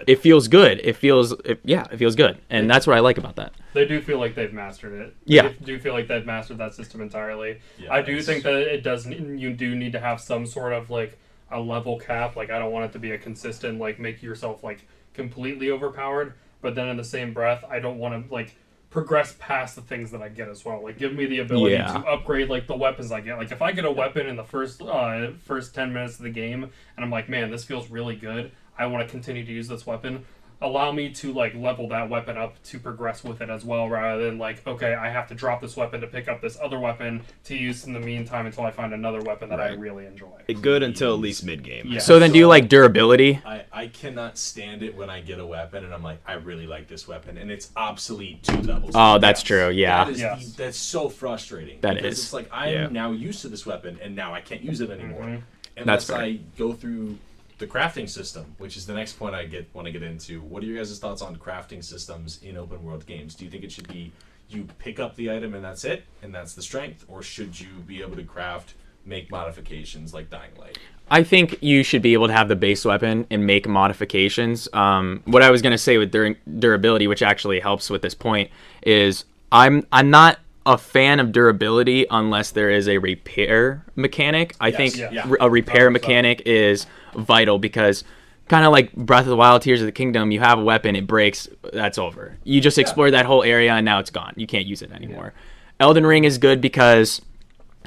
it feels good. It feels good. And that's what I like about that. They do feel like they've mastered it. Yeah. They do feel like they've mastered that system entirely. Yeah, I do think that you do need to have some sort of like a level cap. Like I don't want it to be a consistent, like make yourself like completely overpowered. But then in the same breath, I don't want to like progress past the things that I get as well. Like give me the ability to upgrade like the weapons I get. Like if I get a weapon in the first 10 minutes of the game and I'm like, man, this feels really good, I want to continue to use this weapon, allow me to like level that weapon up to progress with it as well, rather than like, okay, I have to drop this weapon to pick up this other weapon to use in the meantime until I find another weapon that I really enjoy. Good until at least mid-game. Yeah. So then do you like durability? I cannot stand it when I get a weapon and I'm like, I really like this weapon and it's obsolete 2 levels. Oh, that's true. Yeah. That's so frustrating. That is. It's like I'm now used to this weapon and now I can't use it anymore. Unless I go through the crafting system, which is the next point I want to get into. What are your guys' thoughts on crafting systems in open world games? Do you think it should be you pick up the item and that's it, and that's the strength, or should you be able to craft, make modifications like Dying Light? I think you should be able to have the base weapon and make modifications. What I was going to say with durability, which actually helps with this point, is I'm not a fan of durability unless there is a repair mechanic. I think a repair mechanic is vital because kind of like Breath of the Wild, Tears of the Kingdom, you have a weapon, it breaks, that's over. You just explored that whole area and now it's gone. You can't use it anymore. Elden Ring is good because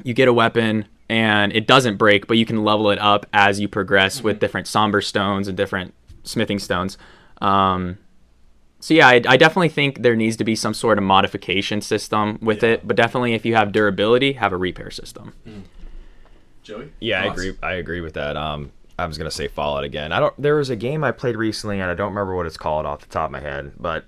you get a weapon and it doesn't break, but you can level it up as you progress with different somber stones and different smithing stones. So yeah, I definitely think there needs to be some sort of modification system with it, but definitely if you have durability, have a repair system. Joey? Yeah, Thoughts? I agree with that. I was gonna say Fallout again. There was a game I played recently and I don't remember what it's called off the top of my head, but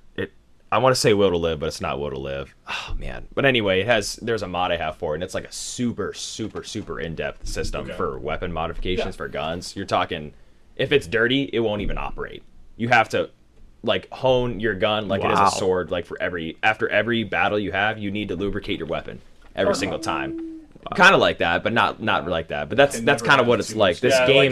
I want to say Will to Live, but it's not Will to Live. Oh man. But anyway, there's a mod I have for it, and it's like a super, super, super in-depth system for weapon modifications for guns. You're talking, if it's dirty, it won't even operate. You have to like hone your gun like it is a sword. Like after every battle you have, you need to lubricate your weapon every single time. Kind of like that, but not like that. But that's kind of what it's like. This game.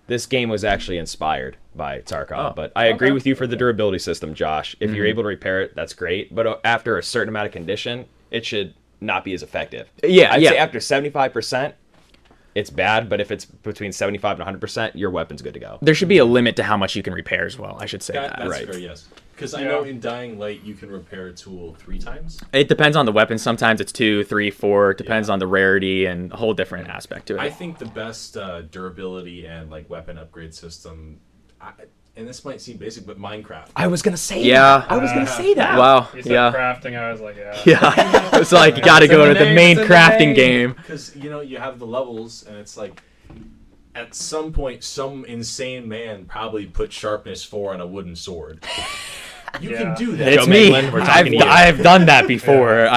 This game was actually inspired by Tarkov, but I agree with you for the durability system, Josh. If you're able to repair it, that's great. But after a certain amount of condition, it should not be as effective. I'd say after 75%, it's bad. But if it's between 75 and 100%, your weapon's good to go. There should be a limit to how much you can repair as well. I should say that. That's fair, yes. Because I know in Dying Light you can repair a tool 3 times. It depends on the weapon. Sometimes it's 2, 3, 4. It depends on the rarity and a whole different aspect to it. I think the best durability and like weapon upgrade system, and this might seem basic, but Minecraft. I was gonna say that. I was gonna say that. Wow. You said crafting. I was like, yeah. It's like you got to go to the main crafting game. Because you have the levels, and it's like at some point some insane man probably put sharpness 4 on a wooden sword. You can do that. It's Joe me. Maitland, we're talking to you. I've done that before.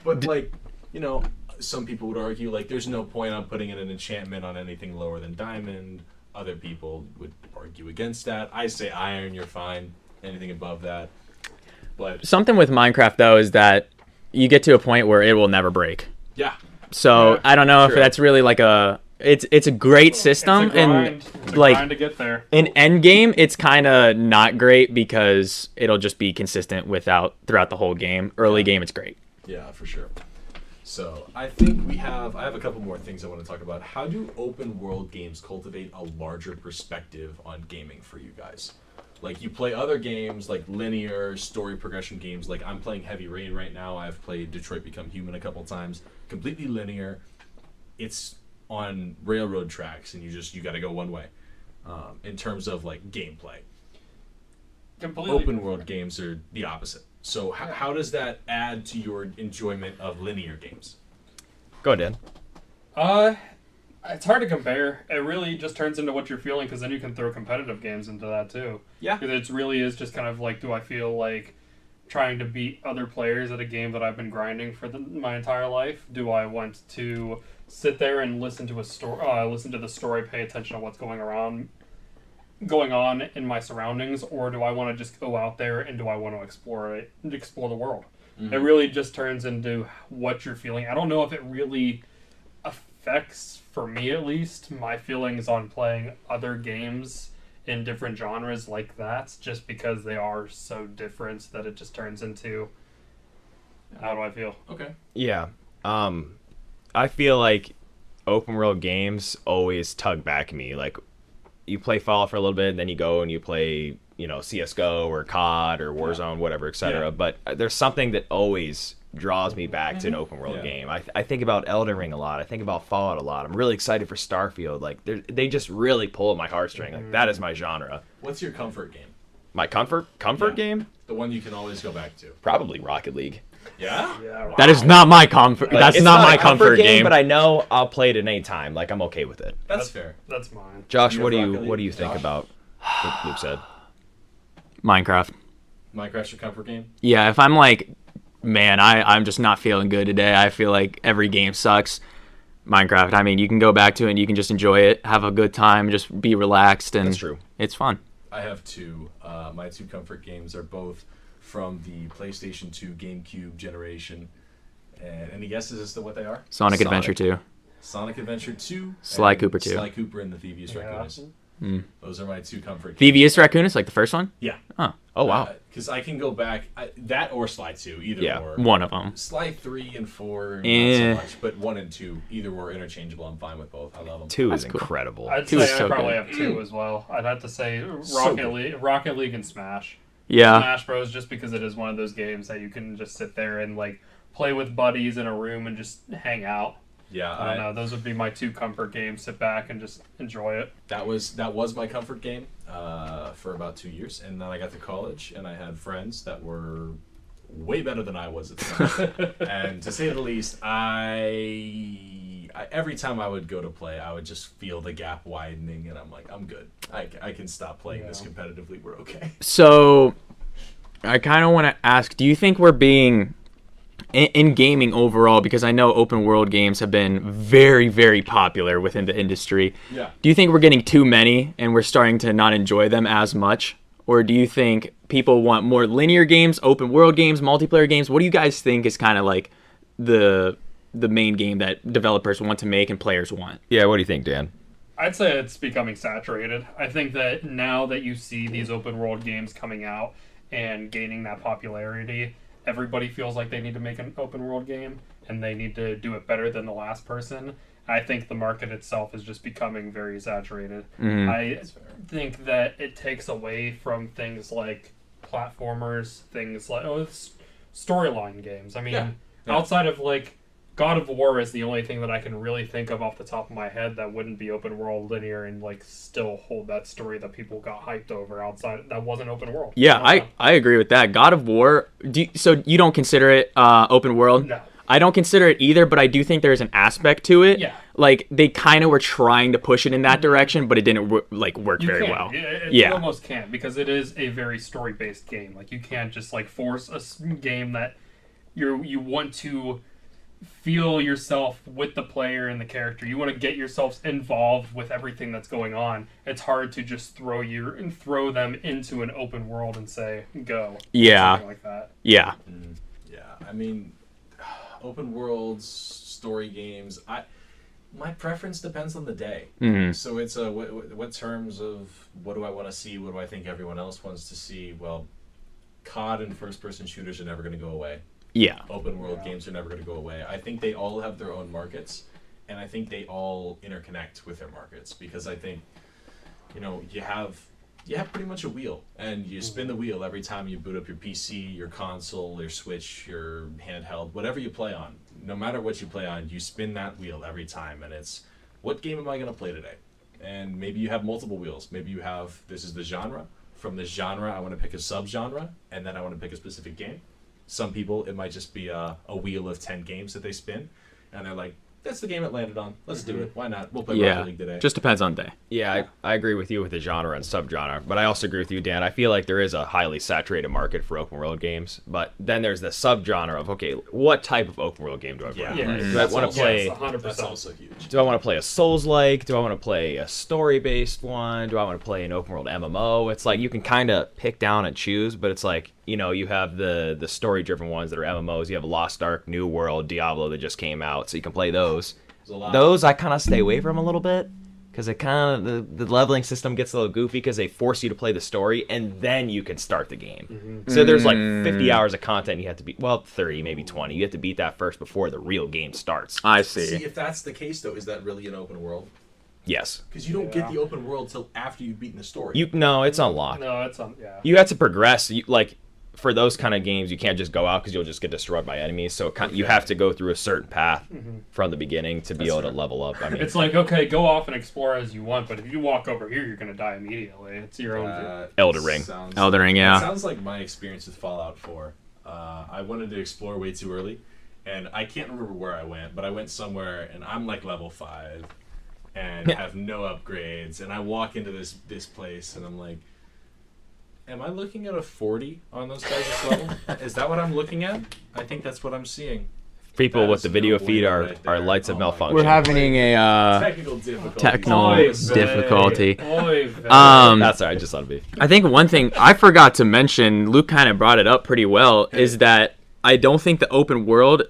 But like, some people would argue like there's no point on putting in an enchantment on anything lower than diamond. Other people would argue against that. I say iron, you're fine. Anything above that. But something with Minecraft though is that you get to a point where it will never break. Yeah. So I don't know if that's really like it's a great system, it's a grind. And like grind to get there. In end game, it's kind of not great because it'll just be consistent throughout the whole game. Early game, it's great. Yeah, for sure. So I think I have a couple more things I want to talk about. How do open world games cultivate a larger perspective on gaming for you guys? Like you play other games like linear story progression games. Like I'm playing Heavy Rain right now. I've played Detroit Become Human a couple times. Completely linear. It's on railroad tracks and you got to go one way. In terms of like gameplay. Completely. Open world games are the opposite. So how does that add to your enjoyment of linear games? Go ahead, Dan. It's hard to compare. It really just turns into what you're feeling, because then you can throw competitive games into that too. Yeah. Because it really is just kind of like, do I feel like trying to beat other players at a game that I've been grinding for my entire life? Do I want to sit there and listen to listen to the story, pay attention to what's going on in my surroundings, or do I want to just go out there and do I want to explore the world? Mm-hmm. It really just turns into what you're feeling. I don't know if it really affects, for me at least, my feelings on playing other games in different genres like that, just because they are so different that it just turns into how do I feel? Okay. Yeah. I feel like open world games always tug back at me. Like, you play Fallout for a little bit, and then you go and you play, CSGO or COD or Warzone, whatever, etc. Yeah. But there's something that always draws me back to an open world game. I think about Elden Ring a lot. I think about Fallout a lot. I'm really excited for Starfield. Like, they just really pull at my heartstring. Like, that is my genre. What's your comfort game? My comfort game? The one you can always go back to. Probably Rocket League. Yeah? Wow. That is not my comfort. Like, that's not my comfort game. But I know I'll play it at any time. Like, I'm okay with it. That's fair. That's mine. Josh, what do you think about what Luke said? Minecraft. Minecraft's your comfort game? Yeah, if I'm like, man, I'm just not feeling good today. I feel like every game sucks. Minecraft. I mean, you can go back to it and you can just enjoy it, have a good time, just be relaxed, and that's true. It's fun. I have two. My two comfort games are both from the PlayStation 2 GameCube generation. And any guesses as to what they are? Sonic Adventure 2. Sonic Adventure 2, Sly and Cooper 2. Sly Cooper and the Thievius Raccoonus. Those are my 2 comfort games. Thievius Raccoonus, like the first one? Yeah. Oh, wow. Because I can go back, that or Sly 2, either or. One of them. Sly 3 and 4, not so much, but 1 and 2, either were interchangeable. I'm fine with both. I love them. 2 is That's cool. incredible. I'd Two say is so I probably good. have 2 as well. I'd have to say So good. Rocket League and Smash. Yeah. Smash Bros. Just because it is one of those games that you can just sit there and like play with buddies in a room and just hang out. Yeah, I don't know. Those would be my 2 comfort games. Sit back and just enjoy it. that was my comfort game for about 2 years, and then I got to college, and I had friends that were way better than I was at the time. And to say the least, I every time I would go to play, I would just feel the gap widening, and I'm like, I'm good. I can stop playing this competitively. We're okay. So, I kind of want to ask, do you think we're being, in gaming overall, because I know open world games have been very, very popular within the industry. Yeah. Do you think we're getting too many and we're starting to not enjoy them as much? Or do you think people want more linear games, open world games, multiplayer games? What do you guys think is kind of like the main game that developers want to make and players want? Yeah, what do you think, Dan? I'd say it's becoming saturated. I think that now that you see these open world games coming out and gaining that popularity, everybody feels like they need to make an open world game and they need to do it better than the last person. I think the market itself is just becoming very saturated. I think that it takes away from things like platformers, things like storyline games. I mean, outside of like God of War is the only thing that I can really think of off the top of my head that wouldn't be open world linear and like still hold that story that people got hyped over outside that wasn't open world. Yeah, I agree with that. God of War, so you don't consider it open world? No. I don't consider it either, but I do think there's an aspect to it. Yeah. Like, they kind of were trying to push it in that direction, but it didn't work very well. You almost can't, because it is a very story-based game. Like, you can't just like force a game that you want to feel yourself with the player and the character. You want to get yourselves involved with everything that's going on. It's hard to just throw them into an open world and say go. Yeah. Something like that. Yeah. Yeah, I mean, open worlds, story games. My preference depends on the day. So it's what terms of what do I want to see? What do I think everyone else wants to see? Well, COD and first-person shooters are never going to go away. Yeah. Open world games are never going to go away. I think they all have their own markets, and I think they all interconnect with their markets, because I think, you have pretty much a wheel, and you spin the wheel every time you boot up your PC, your console, your Switch, your handheld, whatever you play on. No matter what you play on, you spin that wheel every time, and it's, what game am I going to play today? And maybe you have multiple wheels. Maybe you have, this is the genre. From this genre, I want to pick a subgenre, and then I want to pick a specific game. Some people, it might just be a wheel of 10 games that they spin, and they're like, that's the game it landed on. Let's do it. Why not? We'll play Rocket League today. Just depends on day. Yeah, I agree with you with the genre and subgenre, but I also agree with you, Dan. I feel like there is a highly saturated market for open world games, but then there's the subgenre of, okay, what type of open world game do I want to play? Do I want to play? 100%. That's also huge. Do I want to play a Souls-like? Do I want to play a story-based one? Do I want to play an open world MMO? It's like you can kind of pick down and choose, but it's like, you have the story-driven ones that are MMOs. You have Lost Ark, New World, Diablo that just came out, so you can play those. Those I kind of stay away from a little bit, because it kind of the leveling system gets a little goofy because they force you to play the story and then you can start the game. So there's like 50 hours of content you have to beat. Well, 30, maybe 20. You have to beat that first before the real game starts. I see. See, if that's the case, though, is that really an open world? Yes. Because you don't get the open world till after you've beaten the story. No, it's unlocked. No, it's on. Yeah. You have to progress. For those kind of games, you can't just go out because you'll just get destroyed by enemies. So you have to go through a certain path from the beginning to be able to level up. I mean, It's like, okay, go off and explore as you want, but if you walk over here, you're going to die immediately. It's your own. Elden Ring. Elden Ring, yeah. It sounds like my experience with Fallout 4. I wanted to explore way too early, and I can't remember where I went, but I went somewhere, and I'm like level 5, and have no upgrades, and I walk into this place, and I'm like, am I looking at a 40 on those guys' level? Is that what I'm looking at? I think that's what I'm seeing. people That with is the video no feed bueno are right there. lights have Oh my malfunctioned. We're having a Technical difficulty. technical difficulty. That's That's all right. I just thought it'd be. I think one thing I forgot to mention, Luke kind of brought it up pretty well, is that I don't think the open world,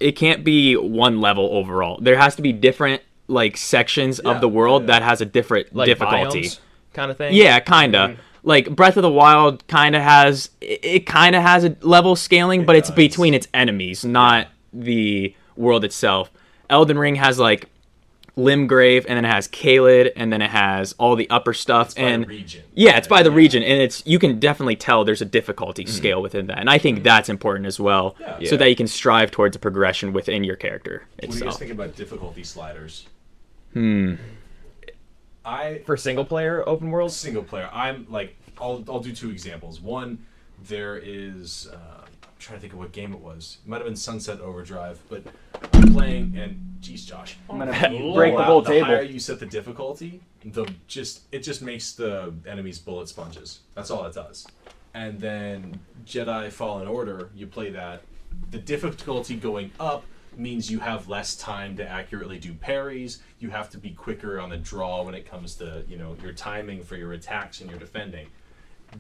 it can't be one level overall. There has to be different like sections of the world that has a different Like difficulty kind of thing. Yeah, kind of. Like Breath of the Wild kind of has a level scaling, but it's between its enemies, not the world itself. Elden Ring has like Limgrave, and then it has Caelid, and then it has all the upper stuff. It's by and the region. Yeah, it's by the region, and you can definitely tell there's a difficulty scale within that, and I think that's important as well, so that you can strive towards a progression within your character itself. What do you guys think about difficulty sliders? For single player open world. Single player, I'm like, I'll do two examples. One, there is. I'm trying to think of what game it was. It might have been Sunset Overdrive, but I'm playing, and geez, Josh, I'm gonna break the whole table. The higher you set the difficulty, it just makes the enemies bullet sponges. That's all it does. And then Jedi Fallen Order, you play that. The difficulty going up means you have less time to accurately do parries. You have to be quicker on the draw when it comes to your timing for your attacks and your defending.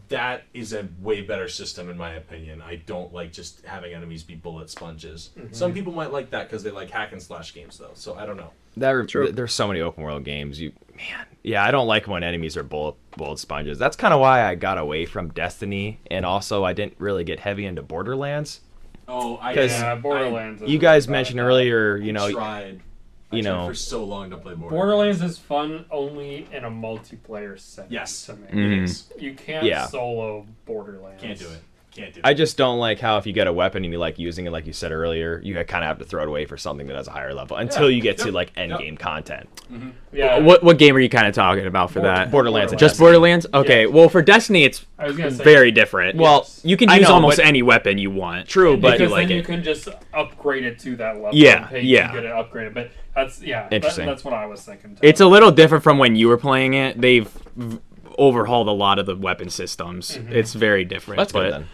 That is a way better system in my opinion. I don't like just having enemies be bullet sponges. Some people might like that because they like hack and slash games though. So I don't know. There's so many open world games. I don't like when enemies are bullet sponges. That's kind of why I got away from Destiny, and also I didn't really get heavy into Borderlands. Oh, Borderlands. You guys mentioned earlier, I tried for so long to play Borderlands. Borderlands is fun only in a multiplayer setting. Yes, to me. it is. You can't solo Borderlands. Can't do it. I just don't like how if you get a weapon and you like using it, like you said earlier, you kind of have to throw it away for something that has a higher level until you get to like end game content. Yeah. What game are you kind of talking about for that? Borderlands. Just Borderlands? Okay. Yeah. Well, for Destiny, it's I was gonna say, very different. Well, you can I use know, almost but- any weapon you want. True, but because like then it. you can just upgrade it to that level. Yeah, and pay yeah. to get it upgraded. But that's Interesting. That's what I was thinking. Too. It's a little different from when you were playing it. They've overhauled a lot of the weapon systems. It's very different. That's good but then.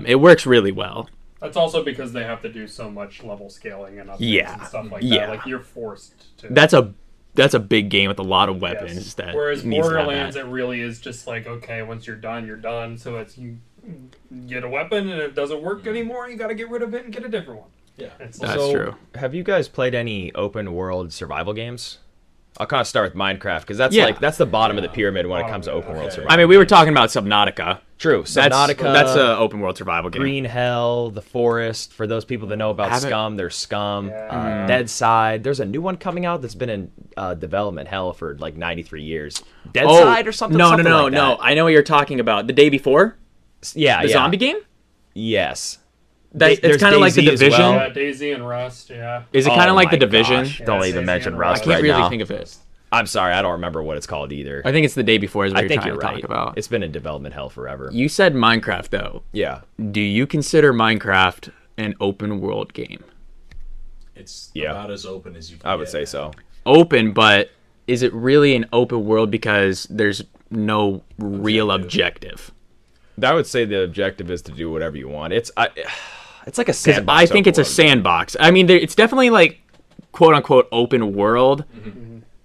It works really well. That's also because they have to do so much level scaling and upgrades and stuff like Yeah. that. Like you're forced to. That's a big game with a lot of weapons. Yes. That Whereas needs to have Borderlands, that. it really is just like, okay, once you're done, you're done. So it's you get a weapon and it doesn't work anymore. You got to get rid of it and get a different one. Yeah. It's That's true. Have you guys played any open world survival games? I'll kind of start with Minecraft because that's Yeah. that's the bottom of the pyramid when it comes to open world Okay. survival. I mean, we were talking about Subnautica. True. Subnautica. That's an open world survival game. Green Hell, The Forest. For those people that know about Haven't- Scum, there's Scum. Yeah. Dead Side. There's a new one coming out that's been in development hell for like 93 years. Dead Oh, Side or something. No, something no, like no. that. I know what you're talking about. The day before, Yeah, the yeah. zombie game. Yes. It's There's kind of like the DayZ as Division. well. Yeah, Daisy and Rust. Yeah. Is it kind of Oh like the my Division? gosh, Don't Yeah, even Daisy mention and I Rust can't right really now. think of it. I'm sorry, I don't remember what it's called either. I think it's the day before is what I you're think trying you're to right. talk about. It's been in development hell forever. You said Minecraft though. Yeah. Do you consider Minecraft an open world game? It's Yeah. about as open as you can I would get. say so. Open, but is it really an open world because there's no real objective? I would say the objective is to do whatever you want. It's like a 'Cause sandbox. I think it's a open world. sandbox. I mean, it's definitely like quote unquote open world,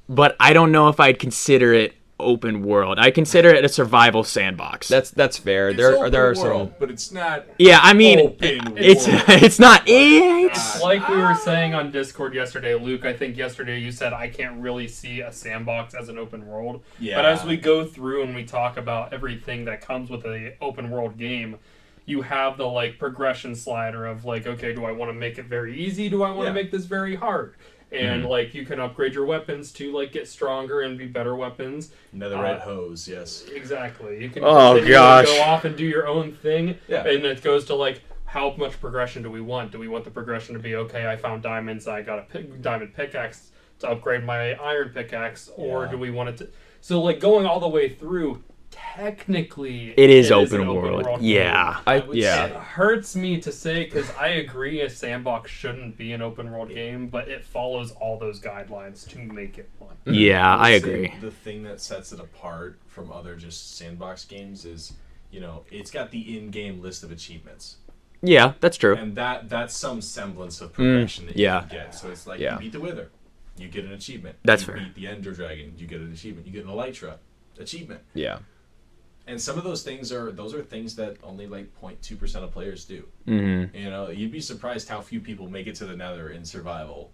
but I don't know if I'd consider it open world. I consider it a survival sandbox. That's fair. It's There open are world, some. but it's not. Yeah, I mean, Open it's world. it's not. It's Like we were saying on Discord yesterday, Luke, I think yesterday you said I can't really see a sandbox as an open world. Yeah. But as we go through and we talk about everything that comes with a open world game, you have the like progression slider of like, okay, do I want to make it very easy? Do I want to Yeah. make this very hard? And like you can upgrade your weapons to like get stronger and be better weapons. Netherite hose, yes. Exactly. You can Oh, continue to gosh. go off and do your own thing. Yeah. And it goes to like, how much progression do we want? Do we want the progression to be, okay, I found diamonds, I got a diamond pickaxe to upgrade my iron pickaxe, or Yeah. do we want it to... So like going all the way through, technically... it is an open world. game. Yeah. would It say- hurts me to say, because I agree a sandbox shouldn't be an open world game, but it follows all those guidelines to make it one. Yeah, I would say agree. The thing that sets it apart from other just sandbox games is, it's got the in-game list of achievements. Yeah, that's true. And that's some semblance of progression that yeah. you can get. So it's like, Yeah. you beat the Wither, you get an achievement. That's you fair. beat the Ender Dragon, you get an achievement. You get an Elytra, achievement. Yeah. And some of those things are things that only like 0.2% of players do. Mm-hmm. You know, you'd be surprised how few people make it to the Nether in survival.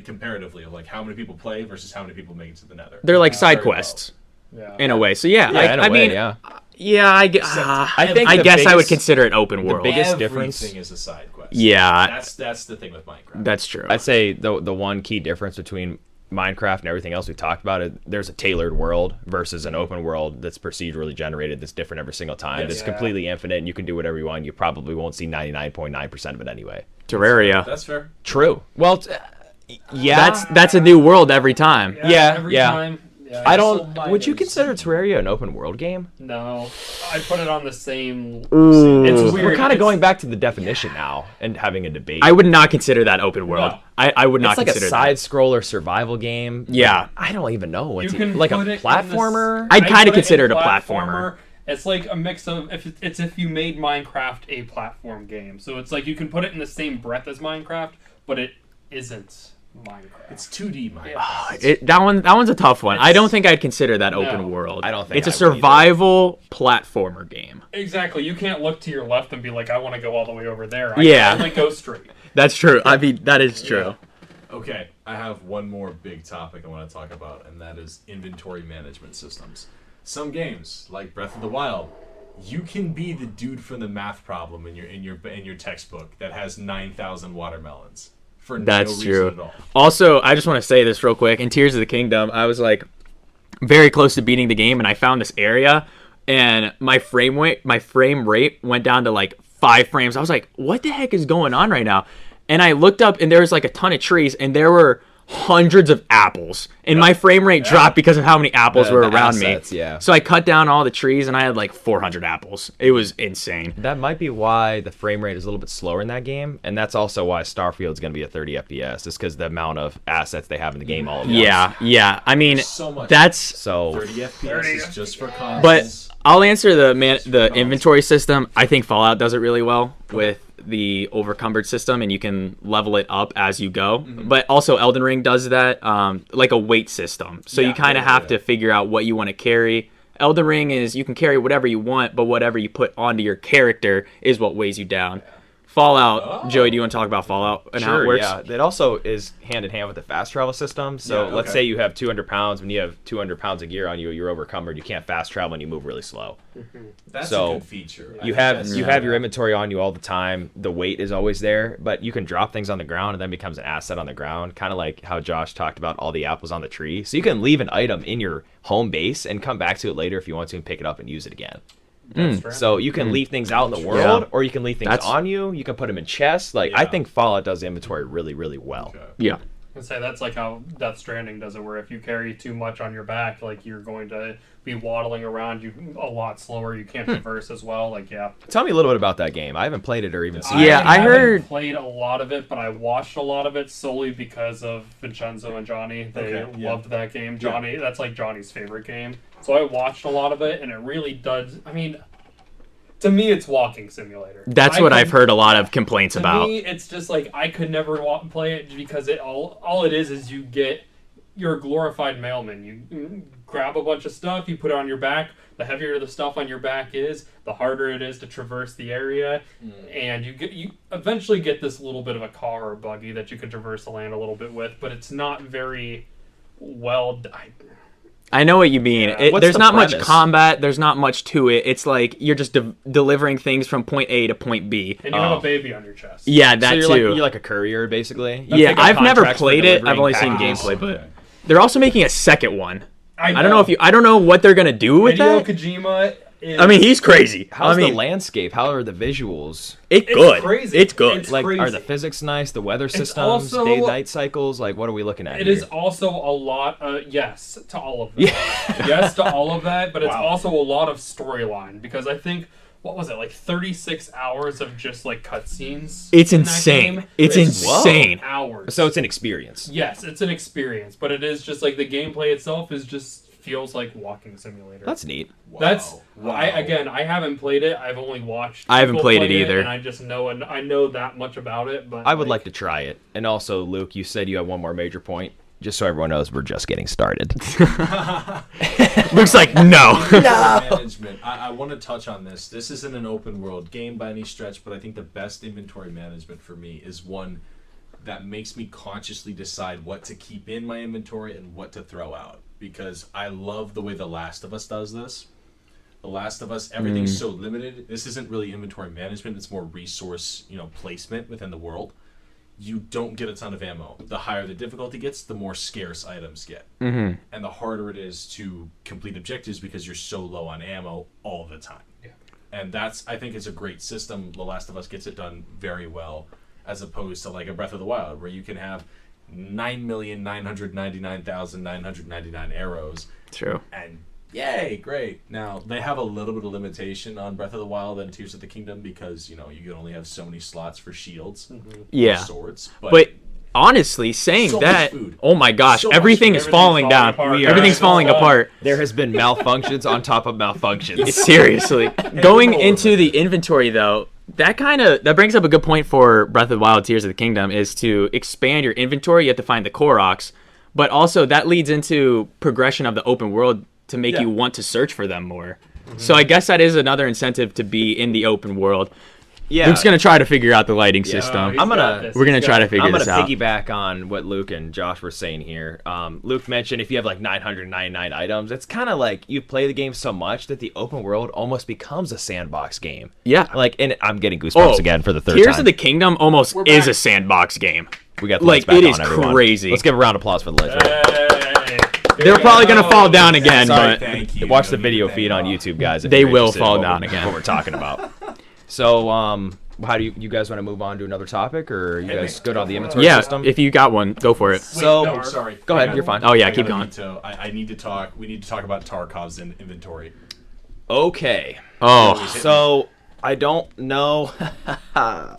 Comparatively, of like how many people play versus how many people make it to the Nether. They're like side Very low. quests Yeah. in a way. So yeah, Yeah, in a I way, mean, yeah. yeah, I think I the guess I would biggest- consider it open world. biggest Everything difference- is a side quest. Yeah. That's the thing with Minecraft. That's true. I'd say the one key difference between Minecraft and everything else we talked about is there's a tailored world versus an open world that's procedurally generated that's different every single time. Yes. That's Yeah. completely infinite and you can do whatever you want. You probably won't see 99.9% of it anyway. Terraria. That's fair. True. Well, yeah. That's a new world every time. Yeah, Every yeah. time. Yeah, I it's don't. so Would you minors. consider Terraria an open world game? No, I put it on the same. It's Weird. we're kind of It's- going back to the definition now and having a debate. I would not consider that open world. No. I would not it's like a consider side scroller survival game. Yeah. I don't even know what's You can like a put it in this- platformer. I'd kinda put it consider in it a platformer. It's like a mix of if you made Minecraft a platform game. So it's like you can put it in the same breath as Minecraft, but it isn't Minecraft. It's 2D Minecraft. Yeah. That one's a tough one. I It's- don't think I'd consider that No. open world. I don't think it's a I would either. survival platformer game. Exactly. You can't look to your left and be like, I want to go all the way over there. I Yeah. can only go straight. That's true. I mean, that is true. Okay, I have one more big topic I want to talk about, and that is inventory management systems. Some games, like Breath of the Wild, you can be the dude from the math problem in your textbook that has 9,000 watermelons for That's no reason true. at all. Also, I just want to say this real quick. In Tears of the Kingdom, I was like very close to beating the game, and I found this area, and my frame rate went down to like 5 frames. I was like, what the heck is going on right now? And I looked up, and there was like a ton of trees, and there were hundreds of apples, and my frame rate dropped because of how many apples The- were the around assets, me. yeah. So I cut down all the trees, and I had like 400 apples. It was insane. That might be why the frame rate is a little bit slower in that game, and that's also why Starfield's going to be a 30 FPS, is because the amount of assets they have in the game all at once. Yeah. I mean, So much. that's. So 30 FPS is just for consoles. But I'll answer the inventory system. I think Fallout does it really well with the overcumbered system, and you can level it up as you go. But also Elden Ring does that, like a weight system. So you kind of have to figure out what you want to carry. Elden Ring is you can carry whatever you want, but whatever you put onto your character is what weighs you down. Fallout, Joey, do you want to talk about Fallout and how it works? Yeah. It also is hand in hand with the fast travel system. So Yeah, let's okay. say you have 200 pounds. When you have 200 pounds of gear on you, you're overcumbered. You can't fast travel and you move really slow. that's so a good feature. I You think have that's- you have your inventory on you all the time. The weight is always there, but you can drop things on the ground and then becomes an asset on the ground. Kind of like how Josh talked about all the apples on the tree. So you can leave an item in your home base and come back to it later if you want to and pick it up and use it again. So you can leave things out in the world, or you can leave things That's- on you. You can put them in chests. Like I Yeah. think Fallout does the inventory really, really well. Okay. Yeah. I'd say that's like how Death Stranding does it, where if you carry too much on your back, like you're going to be waddling around you a lot slower. You can't traverse as well. Like, yeah. Tell me a little bit about that game. I haven't played it or even seen Yeah, it. I haven't heard- played a lot of it, but I watched a lot of it solely because of Vincenzo and Johnny. They Okay, yeah. loved that game. Johnny, that's like Johnny's favorite game. So I watched a lot of it, and it really does. I mean, to me, it's walking simulator. That's I what could- I've heard a lot of complaints To about. me, it's just like I could never play it because it all it is you get you're a glorified mailman. You grab a bunch of stuff, you put it on your back. The heavier the stuff on your back is, the harder it is to traverse the area, and you eventually get this little bit of a car or buggy that you can traverse the land a little bit with, but it's not very well. I know what you mean. Yeah. What's There's the not much premise? combat. There's not much to it. It's like you're just delivering things from point A to point B. And you have a baby on your chest. Yeah, So that you're too. like you're like a courier basically. Yeah, Pick up I've never contracts for played it. I've delivering only seen packages. gameplay, but Okay. they're also making a second one. I I don't know if you. I don't know what they're gonna do with Hideo that. Kojima. Is, I mean, he's crazy. How's I mean, the landscape? How are the visuals? it's It's good. crazy. It's good. It's Like, are crazy. the physics nice? The weather systems, also- day-night cycles? Like, what are we looking at It here? is also a lot. Yes, to all of that. Yes to all of that, but it's Wow. also a lot of storyline because I think what was it like 36 hours of just like cutscenes. It's in that insane. game? It's Whoa. insane. Hours. So it's an experience. yes, it's an experience, but it is just like the gameplay itself is just feels like walking simulator. That's neat. That's Wow. I haven't played it. I've only watched. I haven't people played it play either. and I just know I know that much about it. But I would like to try it. And also, Luke, you said you have one more major point. just so everyone knows, we're just getting started. Looks like no. Management. I want to touch on this. This isn't an open world game by any stretch, but I think the best inventory management for me is one that makes me consciously decide what to keep in my inventory and what to throw out. Because I love the way The Last of Us does this. The Last of Us, everything's so limited. This isn't really inventory management. It's more resource, placement within the world. You don't get a ton of ammo. The higher the difficulty gets, the more scarce items get. And the harder it is to complete objectives because you're so low on ammo all the time. Yeah. And I think it's a great system. The Last of Us gets it done very well, as opposed to like a Breath of the Wild, where you can have 9,999,999 arrows. True. And yay, great. Now, they have a little bit of limitation on Breath of the Wild and Tears of the Kingdom because, you can only have so many slots for shields, yeah, swords. But honestly, saying that, oh my gosh, everything is falling down. Everything's falling apart. There has been malfunctions on top of malfunctions. Seriously. Going into the inventory, though, that brings up a good point for Breath of the Wild, Tears of the Kingdom, is to expand your inventory. You have to find the Koroks, but also that leads into progression of the open world to make you want to search for them more. So I guess that is another incentive to be in the open world. Yeah, Luke's gonna try to figure out the lighting system. We're gonna try to figure this out. I'm gonna piggyback on what Luke and Josh were saying here. Luke mentioned if you have like 999 items, it's kind of like you play the game so much that the open world almost becomes a sandbox game. Yeah, and I'm getting goosebumps again for the third time. Tears of the Kingdom almost is a sandbox game. We got the lights back it is on, everyone. Crazy. Let's give a round of applause for the lights. They're probably gonna fall down again, but watch the video feed on YouTube, guys. They will fall down again. What we're talking about. So, how do you guys want to move on to another topic, or are you guys good on the inventory system? Yeah, if you got one, go for it. Sorry. Go ahead, you're fine. Oh yeah, keep going. I need to talk. We need to talk about Tarkov's inventory. Okay. Oh, so I don't know. I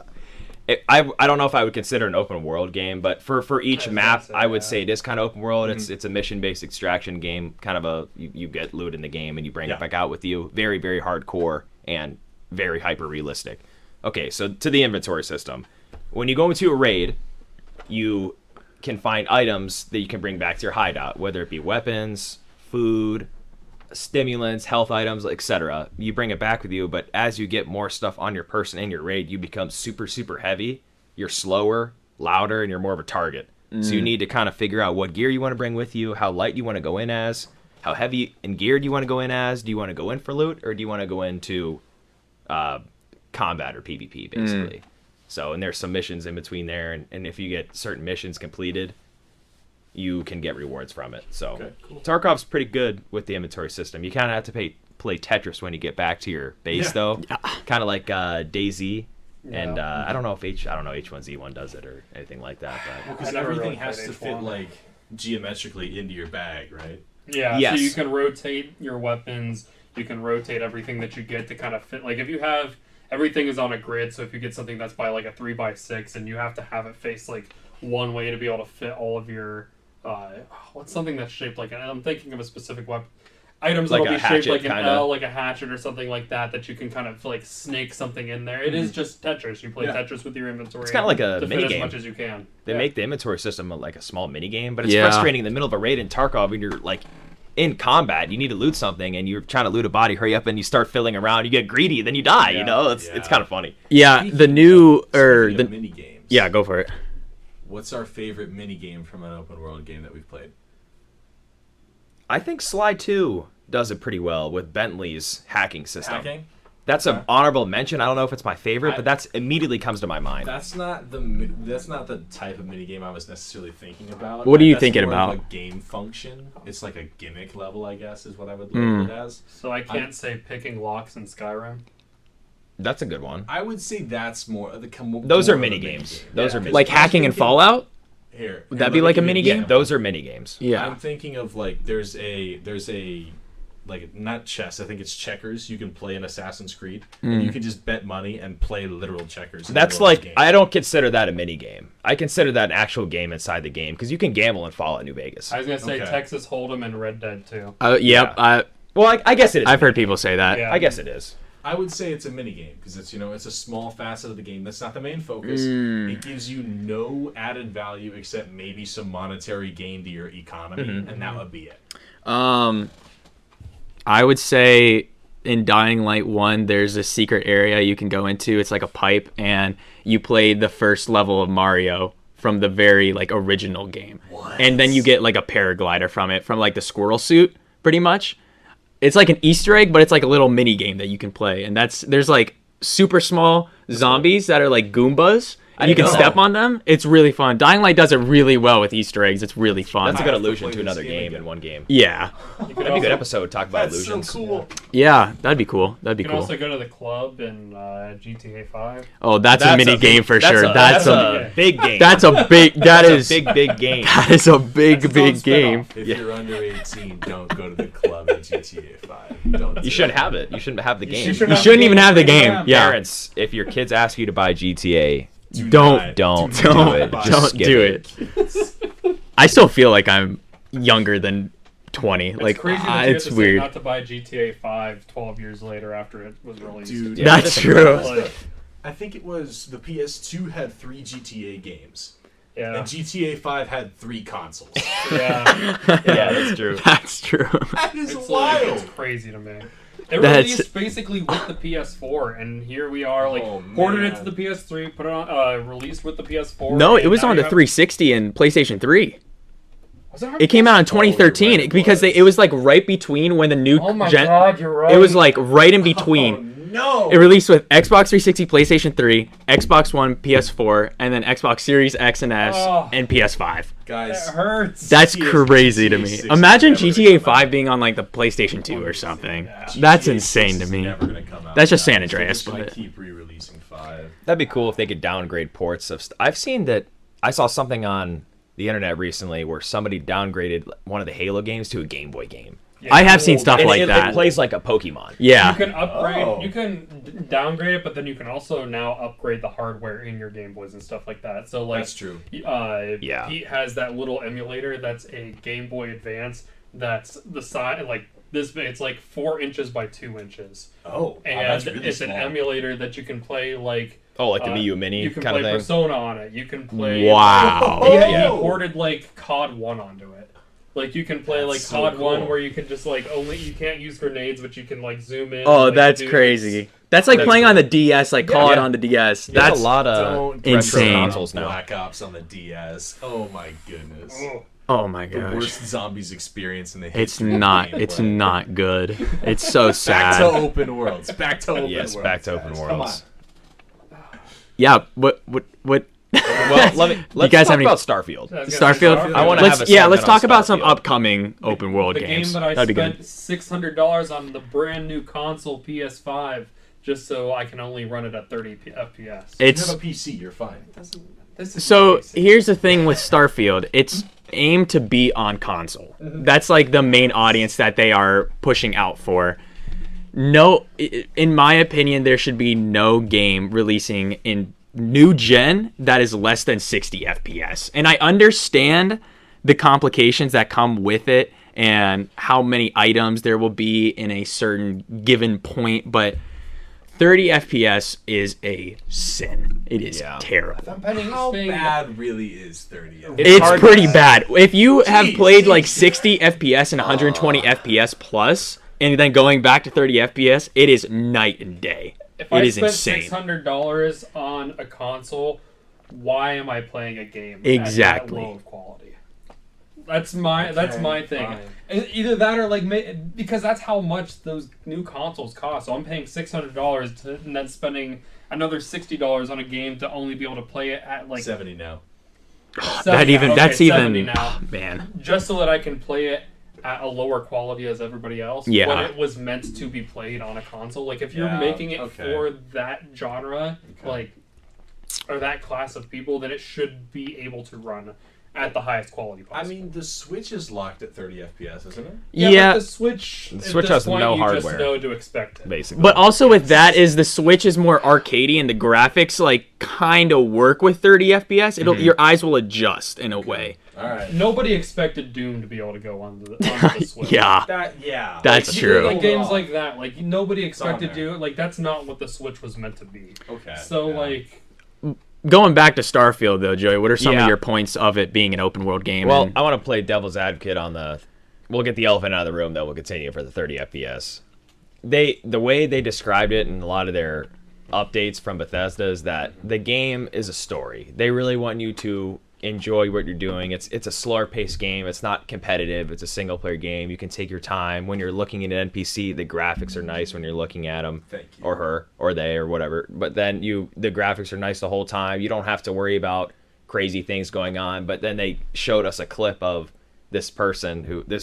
don't know if I would consider an open world game, but for each map, I would say it is kind of open world. It's a mission based extraction game, kind of you get loot in the game and you bring it back out with you. Very, very hardcore and very hyper realistic. Okay, so to the inventory system. When you go into a raid, you can find items that you can bring back to your hideout, whether it be weapons, food, stimulants, health items, etc. You bring it back with you, but as you get more stuff on your person in your raid, you become super, super heavy. You're slower, louder, and you're more of a target. So you need to kind of figure out what gear you want to bring with you, how light you want to go in as, how heavy and geared you want to go in as. Do you want to go in for loot, or do you want to go into combat or PvP, basically? So, and there's some missions in between there, and if you get certain missions completed, you can get rewards from it. So Tarkov's pretty good with the inventory system. You kind of have to play Tetris when you get back to your base, though. Yeah. Kind of like DayZ. Yeah. And I don't know if H1Z1 does it or anything like that. Because everything has to fit like geometrically into your bag, right? Yeah. Yes. So you can rotate your weapons. You can rotate everything that you get to kind of fit. Like if you have everything is on a grid, so if you get something that's by like a 3x6, and you have to have it face like one way to be able to fit all of your what's something that's shaped like I'm thinking of a specific weapon. Items that'll be shaped like an L, like a hatchet or something like that you can kind of like snake something in there. It is just Tetris. You play Tetris with your inventory. It's kind of like a mini game. As much as you can. They make the inventory system like a small mini game, but it's frustrating in the middle of a raid in Tarkov when you're like in combat. You need to loot something, and you're trying to loot a body. Hurry up, and you start filling around. You get greedy, then you die. You know, it's kind of funny. Yeah, the new the mini games. Yeah, go for it. What's our favorite mini game from an open world game that we've played? I think Sly 2 does it pretty well with Bentley's hacking system. Hacking? That's an honorable mention. I don't know if it's my favorite, but that's immediately comes to my mind. That's not the type of mini game I was necessarily thinking about. What are you thinking about? Of a game function. It's like a gimmick level, I guess, is what I would label it as. So I can't say picking locks in Skyrim. That's a good one. I would say that's more. Those are mini games. Those are like hacking in Fallout. Would that be like a mini game? Yeah, those are mini games. Yeah, I'm thinking of like there's a like not chess. I think it's checkers. You can play in Assassin's Creed, and you can just bet money and play literal checkers. That's like game. I don't consider that a mini game. I consider that an actual game inside the game because you can gamble in Fallout New Vegas. I was gonna say Texas Hold'em and Red Dead 2. Yep. Well, I guess it is. I've heard people say that. Yeah. I guess it is. I would say it's a mini game because it's it's a small facet of the game. That's not the main focus. It gives you no added value except maybe some monetary gain to your economy, and that would be it. I would say in Dying Light 1, there's a secret area you can go into. It's like a pipe, and you play the first level of Mario from the very like original game. What? And then you get like a paraglider from like the squirrel suit, pretty much. It's like an Easter egg, but it's like a little mini game that you can play. And there's like super small zombies that are like Goombas. And you can step on them. It's really fun. Dying Light does it really well with Easter eggs. It's really fun. That's a good allusion to another game in one game. Yeah. That'd be a good episode. Talk about That's illusions. so cool. Yeah, that'd be cool. That'd be You can cool. also go to the club in GTA 5. Oh, that's a mini game for sure. That's a big game. That's a big. That is a big game. That is a big game. If you're under 18, don't go to the club in GTA 5. Don't. You shouldn't have it. You shouldn't have the game. You shouldn't even have the game. Yeah. Parents, if your kids ask you to buy GTA, Don't do it. Just Don't skip do it. I still feel like I'm younger than 20. It's Like crazy that you it's have to weird. say not to buy GTA 5 12 years later after it was released. Dude, Yeah, That's true. Like, I think it was the PS2 had 3 GTA games, yeah. and GTA 5 had 3 consoles. Yeah. Yeah, that's true. That's true. That is It's wild. It's crazy to me. It That's- released basically with the PS4, and here we are, like, Oh, ported it man. to the PS3, put it on, released with the PS4. No, it and was now on you the have- 360 and PlayStation 3. Was on It came out in Oh, 2013 you're right, because it was like right between when the new Oh my gen. god, you're right. It was like right in between. Oh, no. It released with Xbox 360, PlayStation 3, Xbox One, PS4, and then Xbox Series X and S Oh. and PS5. Guys, It hurts. That's GTA crazy to me. 6 Imagine never gonna GTA come out. 5 being on like the PlayStation 2 or something. Yeah. That's GTA insane 6 to is me. never gonna come out, That's just guys. San Andreas, They're just gonna but- keep re-releasing 5. That'd be cool if they could downgrade ports of. I've seen that. I saw something on the internet recently where somebody downgraded one of the Halo games to a Game Boy game. Yeah, I have seen stuff And like it that. plays like a Pokemon. Yeah. You can upgrade. Oh. You can downgrade it, but then you can also now upgrade the hardware in your Game Boys and stuff like that. So like, That's true. Yeah. Pete has that little emulator that's a Game Boy Advance. That's the size like this. It's like 4 inches by 2 inches, Oh, and that's really it's small. an emulator that you can play like. Oh, like the Wii U Mini You can kind play of thing. Persona on it. You can play. Wow. Yeah, Oh. you ported like COD 1 onto it. Like you can play That's like so COD 1 cool. where you can just like you can't use grenades, but you can like zoom in. Oh, and, like, that's do- crazy. That's like That's playing cool. on the DS, like call it Yeah. on the DS. There's That's a lot of Don't retro insane. consoles now. Black Ops on the DS. Oh my goodness. Oh. oh my The gosh. worst zombies experience in the It's history of not. gameplay. It's not good. It's so Back to sad. open worlds. Back to open Yes, worlds. back to open guys. worlds. Yeah. What? Well, let's guys talk have any- about Starfield. I was gonna say Starfield. I wanna have Let's a segment let's on talk about some Starfield. upcoming open world the games. game that I That'd be spent good. $600 on the brand new console PS5 just so I can only run it at 30 FPS. You It's have a PC. You're fine. This is so basic. here's the thing with Starfield. It's aimed to be on console. That's like the main audience that they are pushing out for. No, in my opinion, there should be no game releasing in new gen that is less than 60 FPS. And I understand the complications that come with it and how many items there will be in a certain given point, but 30 FPS is a sin. It is Yeah. terrible. How bad really is 30? It's hard pretty to- bad. If you have Jeez, played like jeez. 60 FPS and 120 FPS plus, and then going back to 30 FPS, it is night and day. If It I is spent insane. $600 on a console, why am I playing a game Exactly. at that low of quality? That's my thing. fine. And either that or like because that's how much those new consoles cost. So I'm paying $600 and then spending another $60 on a game to only be able to play it at like 70 now. 70 That's 70 even now, man. just so that I can play it at a lower quality as everybody else. Yeah. When it was meant to be played on a console. Like if you're Yeah, making it okay. for that genre, Okay. like or that class of people, then it should be able to run at the highest quality I possible. mean, the Switch is locked at 30 FPS, isn't it? Yeah, but the Switch. The at Switch this has point, no you hardware. Just know to expect it. Basically. but also with that is the Switch is more arcadey and the graphics like kind of work with 30 FPS. Your eyes will adjust in a way. All right. Nobody expected Doom to be able to go onto the Switch. Yeah, that's Like, true. Like games like that, like nobody expected there. to. Like that's not what the Switch was meant to be. Okay. So yeah. like, Going back to Starfield, though, Joey, what are some Yeah. of your points of it being an open world game? Well, and- I want to play devil's advocate on the. We'll get the elephant out of the room, though. We'll continue for the 30 FPS. The way they described it in a lot of their updates from Bethesda is that the game is a story. They really want you to enjoy what you're doing. It's a slower paced game. It's not competitive. It's a single player game. You can take your time. When you're looking at an NPC, the graphics are nice when you're looking at them. Thank you. Or her, or they, or whatever. But then the graphics are nice the whole time. You don't have to worry about crazy things going on. But then they showed us a clip of this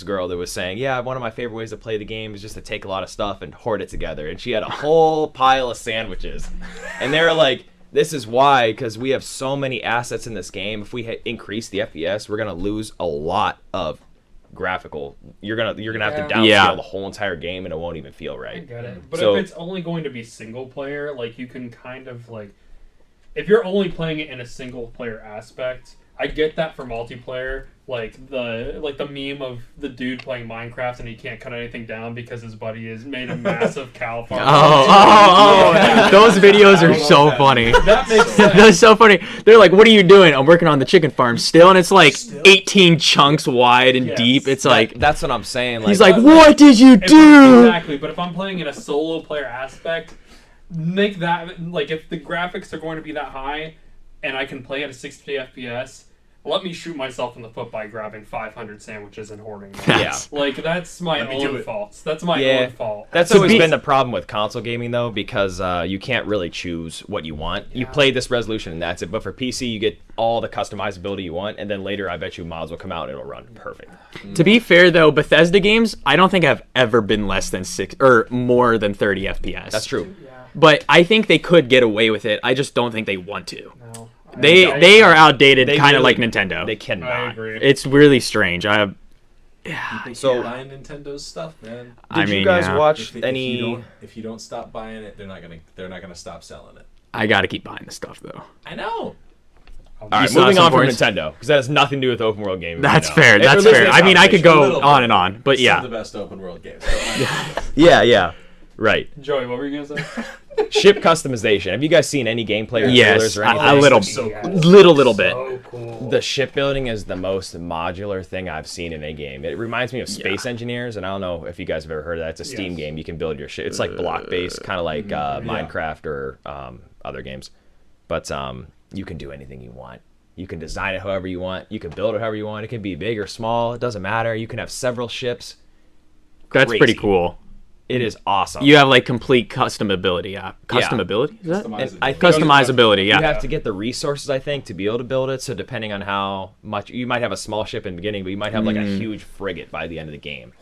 girl that was saying, yeah, one of my favorite ways to play the game is just to take a lot of stuff and hoard it together. And she had a whole pile of sandwiches. And they were like, this is why, because we have so many assets in this game. If we increase the FPS, we're gonna lose a lot of graphical. You're gonna have to downscale Yeah. the whole entire game, and it won't even feel I right. get it. But So- if it's only going to be single player, like you can kind of like, if you're only playing it in a single player aspect, I get that for multiplayer. Like the meme of the dude playing Minecraft and he can't cut anything down because his buddy has made a massive cow farm. Those videos are so that. funny. That makes sense. That's so funny. They're like, "What are you doing?" I'm working on the chicken farm still, and it's like 18 chunks wide and Yes. deep. It's like That's what I'm saying. he's like, but- "What did you do?" Exactly, but if I'm playing in a solo player aspect, make that like if the graphics are going to be that high, and I can play at a 60 FPS. Let me shoot myself in the foot by grabbing 500 sandwiches and hoarding them. Yeah. Like, that's my Let me do own it. fault. That's my Yeah. own fault. That's To always be- been the problem with console gaming, though, because you can't really choose what you want. You play this resolution and that's it. But for PC, you get all the customizability you want, and then later, I bet you mods will come out and it'll run perfect. To be fair, though, Bethesda games, I don't think have ever been less than 6 or more than 30 FPS. That's true. But I think they could get away with it. I just don't think they want to. No. They are outdated, They kind of really- like Nintendo. They I cannot. agree. It's really strange. They So- can't buy Nintendo's stuff, man. I Did mean, you guys yeah. watch If any? you don't stop buying it, they're not gonna stop selling it. I got to keep buying the stuff though. I know. All right, saw moving some on from points? Nintendo, because that has nothing to do with open world gaming. That's right now. fair. It- That's listen fair. to I mean, I could A go little on bit. and on, but Some yeah. of the best open world games. Yeah, right. Joey, what were you going to say? Ship customization. Have you guys seen any gameplay or Yes, trailers or anything? a little, So cool. little bit. So cool. The shipbuilding is the most modular thing I've seen in a game. It reminds me of Space Engineers, and I don't know if you guys have ever heard of that. It's a Steam Yes. game. You can build your ship. It's like block-based, kind of like Minecraft or other games. But you can do anything you want. You can design it however you want. You can build it however you want. It can be big or small. It doesn't matter. You can have several ships. That's pretty Crazy. cool. It is awesome. You have like complete customability. Customability? Is that? Customize it. I think- Customizability, yeah. You have to get the resources, I think, to be able to build it. So depending on how much you might have a small ship in the beginning, but you might have like a huge frigate by the end of the game.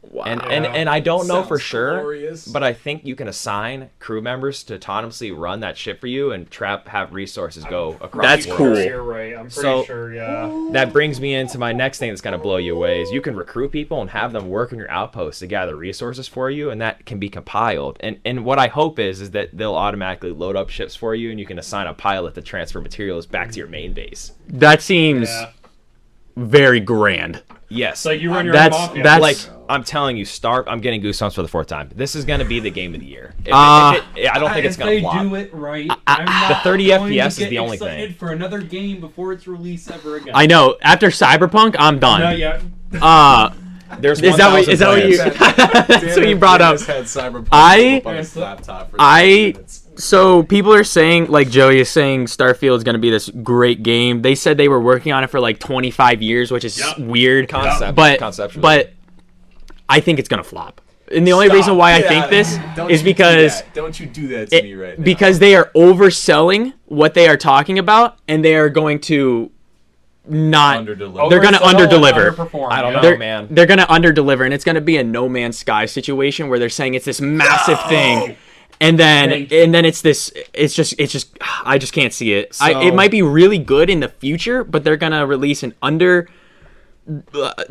Wow. And I don't know for Sounds sure, glorious. but I think you can assign crew members to autonomously run that ship for you and have resources go across. That's the world. cool. You're right. I'm pretty So- sure, yeah. That brings me into my next thing that's going to blow you away is you can recruit people and have them work in your outposts to gather resources for you, and that can be compiled. And what I hope is that they'll automatically load up ships for you, and you can assign a pilot to transfer materials back to your main base. That seems Yeah. very grand. Yes. So you run your That's- own mafia. that's- Like, I'm telling you, I'm getting goosebumps for the fourth time. This is going to be the game of the year. I don't think it's going to flop. do it right, I'm not The 30 going FPS to is the get only excited thing. for another game before its release ever again. I know. After Cyberpunk, I'm Not done. yet. There's Is that what 1,000 you? players. That's what you brought up. Had Cyberpunk I- on his laptop for I- 30 minutes. So people are saying, like Joey is saying, Starfield is going to be this great game. They said they were working on it for like 25 years, which is Yep. weird. Concept. But Conceptually. but I think it's going to flop. And the only Stop. reason why I Get think outta this here. Don't is you do because that. Don't you do that to me right now. because they are overselling what they are talking about, and they are going to not. Underdeliver. They're gonna Oversell and underdeliver. underperform, I don't yeah. know. They're, man. they're gonna underdeliver, and it's gonna be a No Man's Sky situation where they're saying it's this massive thing, and then it's this. It's just. I just can't see it. It might be really good in the future, but they're gonna release an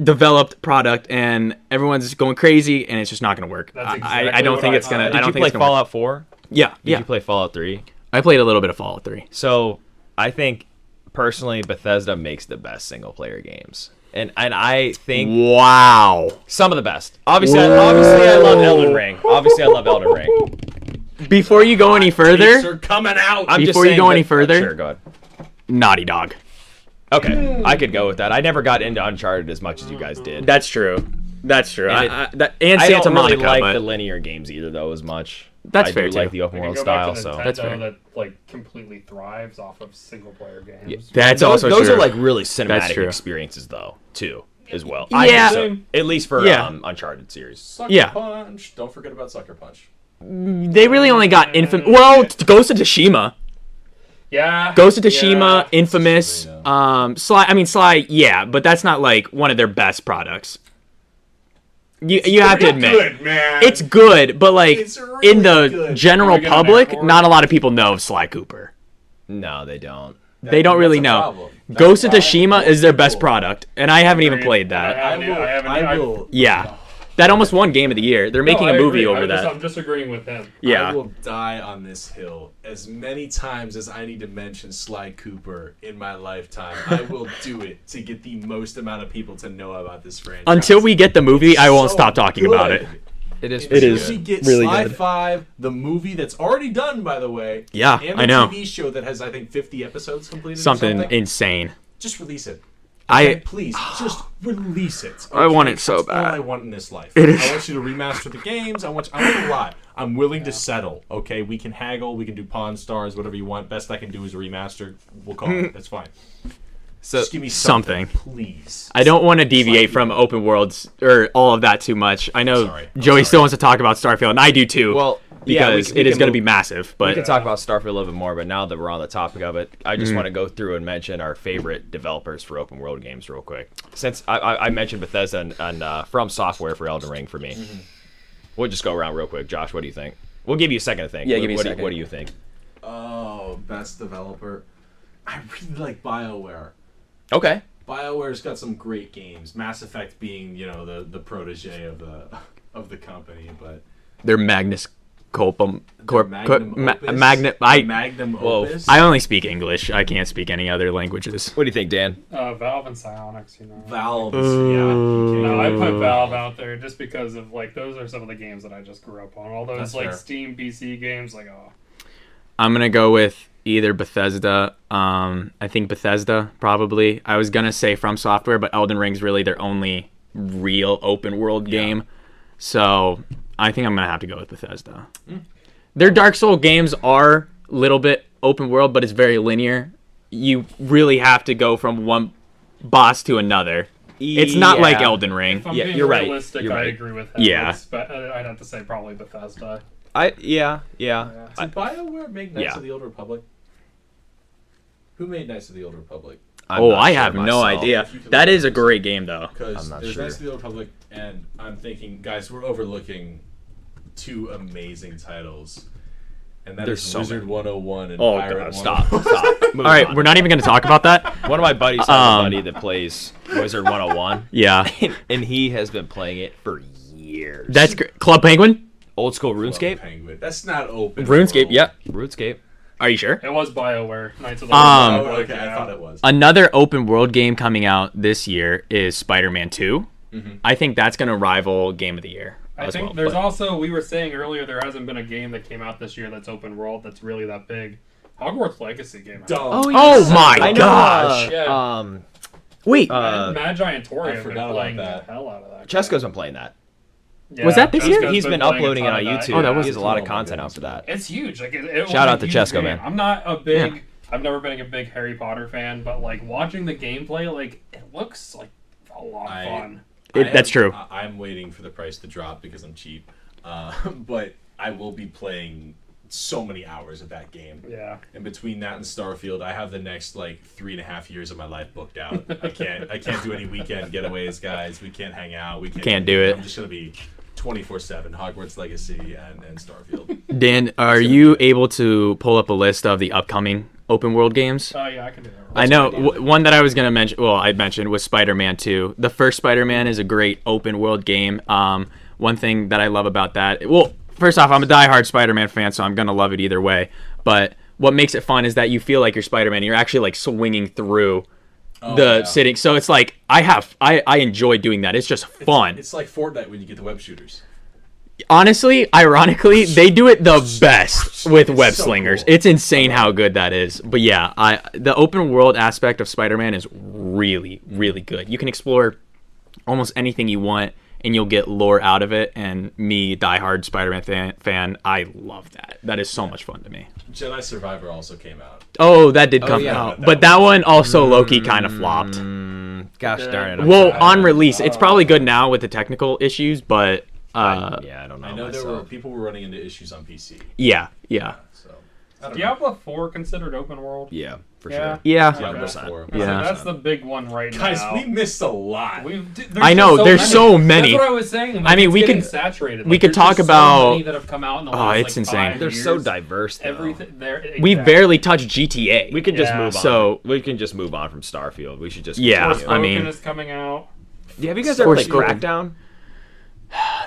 developed product, and everyone's just going crazy, and it's just not gonna work. That's I exactly don't what think I it's gonna. thought. I Did don't you think play it's gonna work. Fallout 4? Yeah, Did yeah. you play Fallout 3? I played a little bit of Fallout 3. So I think personally, Bethesda makes the best single player games. And I think Wow. some of the best. Obviously, I love Elden Ring. Obviously, I love Elden Ring. Before you go any Takes further, are coming out. I'm just Before you saying, go any but- further- sure, go ahead. Naughty Dog. Okay, I could go with that. I never got into Uncharted as much as you guys did. That's true. That's true. And And I Santa don't really Monica, like but the linear games either, though, as much. That's I fair, do too. like the open We can world go back style, to so Nintendo That's fair. that like completely thrives off of single player games. that's those, also those true. are like really cinematic true. experiences, though, too, as well. Yeah. I think so. At least for Yeah. Uncharted series. Sucker Yeah. Punch. Don't forget about Sucker Punch. They really only got Well, Ghost of Tsushima. Yeah. Ghost of Tsushima, Yeah. Infamous, Sly, yeah, but that's not like one of their best products. You have to admit. Good, man. It's good, but like It's really in the good. general Are we gonna public, metaphor? not a lot of people know of Sly Cooper. No, they don't. They don't really know. Problem. That's Ghost a of problem. Tsushima is their best Cool. product, and I haven't even Agreed. played that. I will. Yeah, that almost won Game of the Year. They're making a movie over that. I'm just agreeing with him. I Yeah, will die on this hill as many times as I need to mention Sly Cooper in my lifetime. I will do it to get the most amount of people to know about this franchise. until we get the movie, I won't So stop talking about it. good. It is. Until is we get really Sly good. 5, the movie that's already done, by the way. Yeah, and the I know. TV show that has, I think, 50 episodes completed. or Something insane. Just release it. I- Okay, please, just release it. I want okay? it so That's all bad. I want in this life. It is- I want you to remaster the games. I want a lot. I'm willing to settle. Okay, we can haggle. We can do Pawn Stars, whatever you want. Best I can do is a remaster. We'll call it. That's fine. So Just give me something, something. please. I don't want to deviate from open worlds or all of that too much. I know Sorry. Joey still wants to talk about Starfield, and I do too. Well, yeah, because we it is can going to move- be massive. we But can talk about Starfield a little bit more, but now that we're on the topic of it, I Mm-hmm. just want to go through and mention our favorite developers for open world games real quick. Since I mentioned Bethesda and From Software for Elden Ring for me. Mm-hmm. We'll just go around real quick. Josh, what do you think? We'll give you a second to think. Yeah, What- give me a what do- second. What do you think? Oh, best developer. I really like BioWare. Okay. BioWare's got some great games. Mass Effect being, the protege of the company, but they're Magnus Corpum. Magnum Opus? Magnet. Magnum Whoa. Opus. I only speak English. I can't speak any other languages. What do you think, Dan? Valve and Psyonix, Valve. No, I put Valve out there just because of like those are some of the games that I just grew up on. All those That's like fair. Steam PC games, like I'm gonna go with either Bethesda. I think Bethesda probably. I was gonna say From Software, but Elden Ring's really their only real open world game. So I think I'm gonna have to go with Bethesda. Their Dark Soul games are a little bit open world, but it's very linear. You really have to go from one boss to another. It's not like Elden Ring. if I'm Yeah, being you're right. realistic, You're I right. agree with him. Yeah. I'd have to say probably Bethesda. Yeah. Did BioWare make Knights Yeah. of the Old Republic? Who made Knights of the Old Republic? I'm Oh, not I sure have no myself. idea. If you can That look is a at great game, though. Because I'm not there's sure. Knights of the Old Republic, and I'm thinking, guys, we're overlooking two amazing titles. And that There's is so Wizard many. 101 and Oh, Pirate God, 101. Stop. All right, we're not even gonna talk about that. One of my buddies has a buddy that plays Wizard 101. Yeah, and he has been playing it for years. that's great. Club Penguin. Old school Well, RuneScape. Penguin. That's not open. RuneScape. world. Yep. RuneScape. Are you sure? It was BioWare. Knights of the Um, Oh, Republic, okay, I yeah. thought it was. Another open world game coming out this year is Spider-Man 2. I think that's gonna rival Game of the Year. I as think well, there's but- also, we were saying earlier, there hasn't been a game that came out this year that's open world that's really that big. Hogwarts Legacy game. Dumb. Oh my I know, gosh! Yeah. Wait, And Magi and Tori I have been forgot about playing that. the hell out of that. Chesko's been playing that. Yeah, Was that this year? Chesko's He's been playing a uploading it ton on of that. YouTube. Oh, that was- he has a lot of Oh my content out goodness. for that. It's huge. Like it was Shout a out to huge Chesko, game. man. I'm not a big. Yeah. I've never been a big Harry Potter fan, but like watching the gameplay, like it looks like a lot of fun. That's true. I'm waiting for the price to drop because I'm cheap. But I will be playing so many hours of that game. Yeah. And between that and Starfield, I have the next like 3.5 years of my life booked out. I can't do any weekend getaways, guys. We can't hang out. We Can't do it. I'm just gonna be 24/7 Hogwarts Legacy and Starfield. Dan, are you able to pull up a list of the upcoming open world games? Oh yeah, I can do that. I know one that I was gonna mention. Well, I mentioned was Spider-Man 2. The first Spider-Man is a great open world game. One thing that I love about that, well, first off, I'm a diehard Spider-Man fan, so I'm gonna love it either way. But what makes it fun is that you feel like you're Spider-Man. You're actually like swinging through sitting. So it's like I enjoy doing that. It's just fun. It's like Fortnite when you get the web shooters. Honestly, ironically, they do it the best with web so slingers. cool. It's insane how good that is. But yeah, the open world aspect of Spider-Man is really, really good. You can explore almost anything you want, and you'll get lore out of it. And me, diehard Spider-Man fan, I love that. That is so much fun to me. Jedi Survivor also came out. Oh, that did come yeah. out. But that one also low-key kind of flopped. Gosh darn it. I'm Well, sorry. on release, it's probably good now with the technical issues, but I don't know. I know myself. people were running into issues on PC. yeah. So I don't know. Diablo 4 considered open world? Yeah, for Yeah. sure. Yeah. Diablo Okay. 4. Yeah. That's the big one right Guys, now. we missed a lot. I know, there's so many. That's what I was saying. I mean, it's we getting could- saturated. we could there's talk just about- so many that have come out in the last, it's insane. 5 They're years. so diverse. Though. Everything there. We exactly. barely touched GTA. We can just Yeah. move on. So- we can just move on from Starfield. We should just Yeah, continue. I mean- Forspoken is coming out. Yeah, have you guys ever played Forspoken. Crackdown?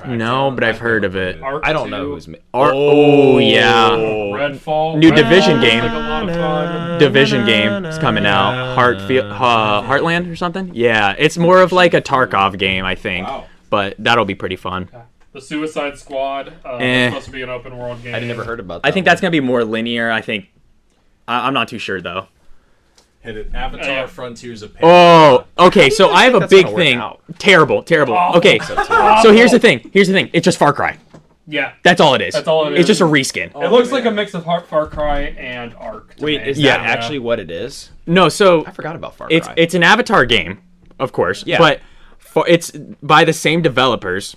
No, but I've heard of it. Arc I don't 2, know who's. Oh, yeah. Redfall. New Redfall Division looks game. Like a lot of fun. Division game is coming out. Heartland or something? Yeah, it's more of like a Tarkov game, I think. Wow. But that'll be pretty fun. The Suicide Squad. Eh. That's supposed to be an open world game. I never heard about that. I think that's going to be more linear. I think. I'm not too sure, though. Hit it. Avatar Yeah. Frontiers of Oh, okay. So I have a that's big gonna work thing. out. Terrible. Awful. Okay. So here's the thing. It's just Far Cry. Yeah. That's all it is. That's all it It's is. just a reskin. It looks like a mix of Far Cry and Ark. to Wait, me. is Yeah. that actually what it is? No, so I forgot about Far Cry. it's an Avatar game, of course. Yeah. But it's by the same developers.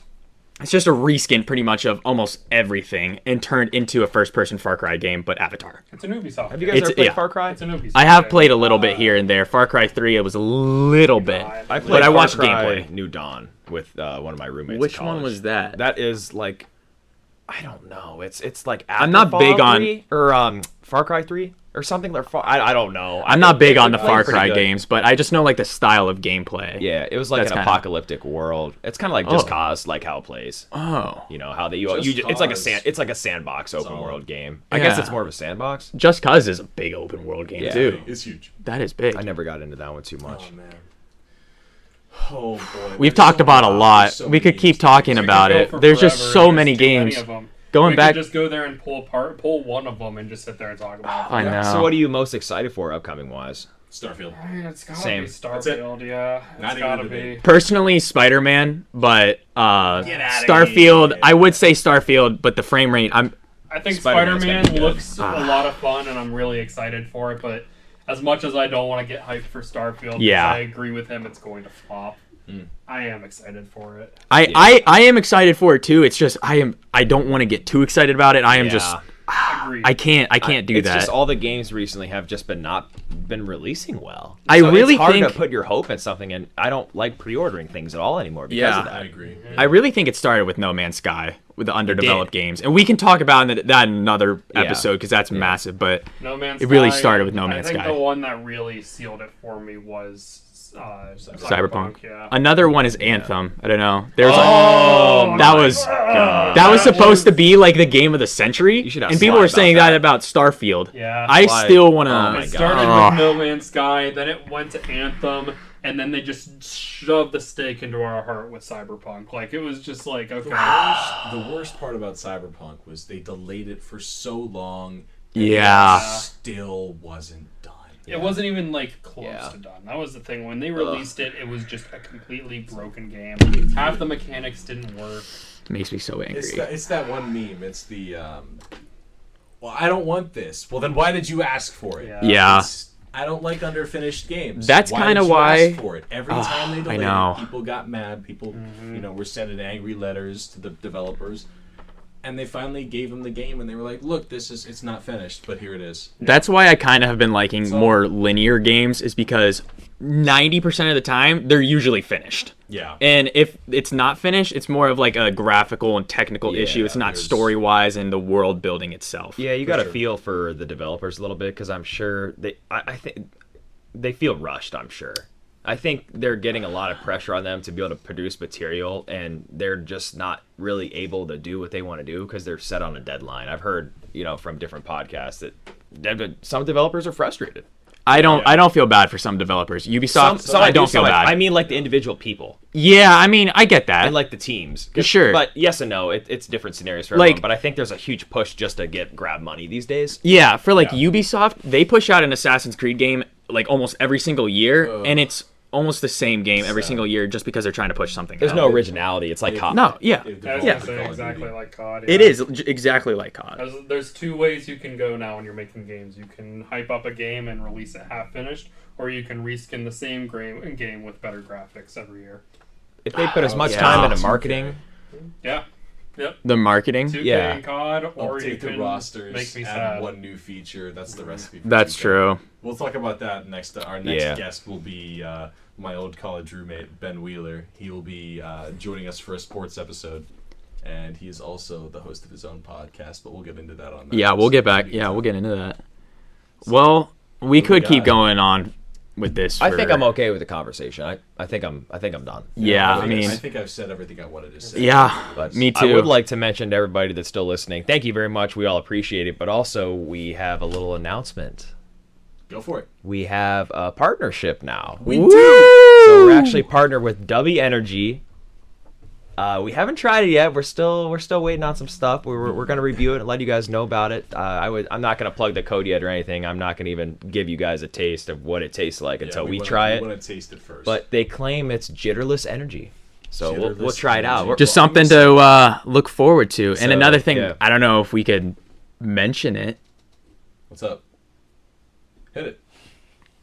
It's just a reskin, pretty much, of almost everything, and turned into a first-person Far Cry game, but Avatar. It's an Ubisoft. Have you guys It's- ever played yeah. Far Cry? It's an Ubisoft. I have game. played a little bit here and there. Far Cry 3, it was a little bit. I played But I Far watched Cry gameplay. New Dawn with one of my roommates. Which in one college. was that? That is like, I don't know. It's like I'm not after big Fallout on- 3 or Far Cry 3 or something. Like I don't know. I'm not big on the played Far pretty Cry good. games, but I just know like the style of gameplay. Yeah, it was like That's an kinda- apocalyptic world. It's kind of like Just Oh. Cause, like how it plays. Oh. You know how they Just it's like a Cause. it's like a sandbox open Solid. world game. I guess Yeah. it's more of a sandbox. Just Cause is a big open world game, Yeah. too. It's huge. That is big. I never got into that one too much. Oh, man. Oh, boy. We've There's talked so about a many- lot. there's so We could many keep games. talking We could about go it. for There's just forever, so and many there's too many games. of them. Going we back, could just go there and pull one of them and just sit there and talk about it. I know. So what are you most excited for upcoming wise? Starfield. It's gotta Same. be That's it. Starfield, yeah. Not It's even gotta a be. debate. Personally, Spider-Man, but Get outta Starfield. here. I would say Starfield, but the frame rate. I think Spider-Man's Spider-Man gonna be good. looks a lot of fun, and I'm really excited for it. But as much as I don't want to get hyped for Starfield, Yeah. because I agree with him, it's going to flop. I am excited for it. I am excited for it too. It's just I don't want to get too excited about it. I am just Agreed. I can't do It's that. just all the games recently have just not been releasing well. I really it's hard think- to put your hope in something, and I don't like pre-ordering things at all anymore because Yeah. of that. I agree. I really think it started with No Man's Sky with the underdeveloped games, and we can talk about that in another Yeah. episode because that's massive. But No Man's It really Sky, started with No Man's I think Sky. the one that really sealed it for me was Cyberpunk. Yeah. Another one is Anthem. I don't know. There's Oh, that was supposed to be like the game of the century, You should have and people slide were saying about that that. about Starfield. Yeah. I Slide. still want to. Oh my It God. started Oh. with No Man's Sky, then it went to Anthem, and then they just shoved the stake into our heart with Cyberpunk. Like, it was just like, okay. The worst part about Cyberpunk was they delayed it for so long. and Yeah. it still wasn't done. It wasn't even, like, close Yeah. to done. That was the thing. When they released it, it was just a completely broken game. Half the mechanics didn't work. Makes me so angry. It's that one meme. It's the well, I don't want this. Well, then why did you ask for it? Yeah. Yeah. I don't like underfinished games. That's Why kinda did you why- ask for it. Every time they I delayed know. it, people got mad. People, were sending angry letters to the developers, and they finally gave them the game, and they were like, "Look, it's not finished, but here it is." That's why I kind of have been liking So- more linear games, is because 90% of the time they're usually finished. Yeah. And if it's not finished, it's more of like a graphical and technical Yeah, issue. It's not there's- story-wise and the world building itself. Yeah, you got to sure. feel for the developers a little bit because I'm sure I think they feel rushed. I'm sure. I think they're getting a lot of pressure on them to be able to produce material, and they're just not really able to do what they want to do because they're set on a deadline. I've heard, from different podcasts that some developers are frustrated. I don't feel bad for some developers. Ubisoft, Some I don't feel bad. I mean, like the individual people Yeah, I mean, I get that. and like the teams. Sure. But yes and no. It's different scenarios for Like- everyone. But I think there's a huge push just to grab money these days. Yeah, for like Ubisoft, they push out an Assassin's Creed game like almost every single year, and it's almost the same game every single year just because they're trying to push something There's out. no originality. It's like COD. No, yeah. They've I was developed gonna the say Call of exactly Duty. like COD. It yeah. is exactly like COD. There's two ways you can go now when you're making games. You can hype up a game and release it half finished, or you can reskin the same game with better graphics every year. If they put as much Yeah. time into marketing, Yeah. Yep. The marketing. 2K Yeah. and COD, or you Update the can rosters, make me add sad. one new feature. That's the recipe. For That's 2K. true. We'll talk about that next. Our next Yeah. guest will be my old college roommate, Ben Wheeler. He will be joining us for a sports episode. And he is also the host of his own podcast, but we'll get into that on that. Yeah, we'll get back. Yeah, we'll get into that. Well, we could keep going on with this. I think for- I'm okay with the conversation. I think I'm done. Yeah, I mean, I think I've said everything I wanted to say. yeah, But me I too. would like to mention to everybody that's still listening, thank you very much. We all appreciate it. But also, we have a little announcement. Go for it. We have a partnership now. We Woo! do. So we're actually partnered with W Energy. We haven't tried it yet. We're still waiting on some stuff. We're gonna review it and let you guys know about it. I'm not gonna plug the code yet or anything. I'm not gonna even give you guys a taste of what it tastes like until we try it. We want to taste it first. But they claim it's jitterless energy, so we'll Jitterless try it out. energy. We're- Just something to look forward to. And So, another thing, yeah. I don't know if we could mention it. what's up? Hit it.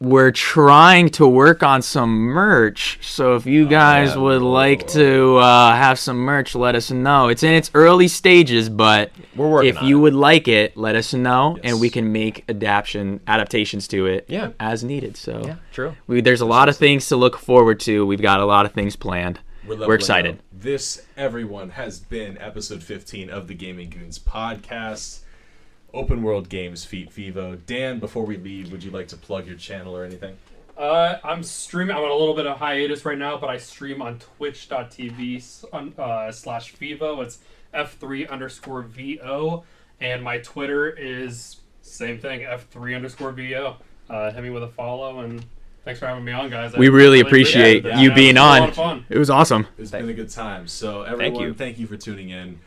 We're trying to work on some merch, so if you guys yeah. would like to have some merch, let us know. It's in its early stages, but We're working if on you it. would like it, let us know, and Yes. we can make adaptations to it Yeah. as needed. So Yeah, true. there's a lot of things to look forward to. We've got a lot of things planned. We're leveling excited. up. This, everyone, has been episode 15 of the Gaming Goons podcast. Open World Games, Feet Vivo. Dan, before we leave, would you like to plug your channel or anything? I'm streaming. I'm on a little bit of hiatus right now, but I stream on twitch.tv/Vivo. It's F3_VO. And my Twitter is same thing, F3_VO. Hit me with a follow, and thanks for having me on, guys. We really appreciate it. you Yeah, being it was a lot on. of fun. It was awesome. It's been a good time. So, everyone, you. thank you for tuning in.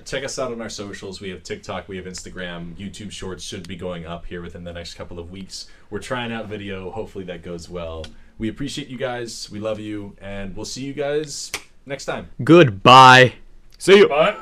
Check us out on our socials. We have TikTok, we have Instagram. YouTube Shorts should be going up here within the next couple of weeks. We're trying out video. Hopefully that goes well. We appreciate you guys. We love you. And we'll see you guys next time. Goodbye. See you. But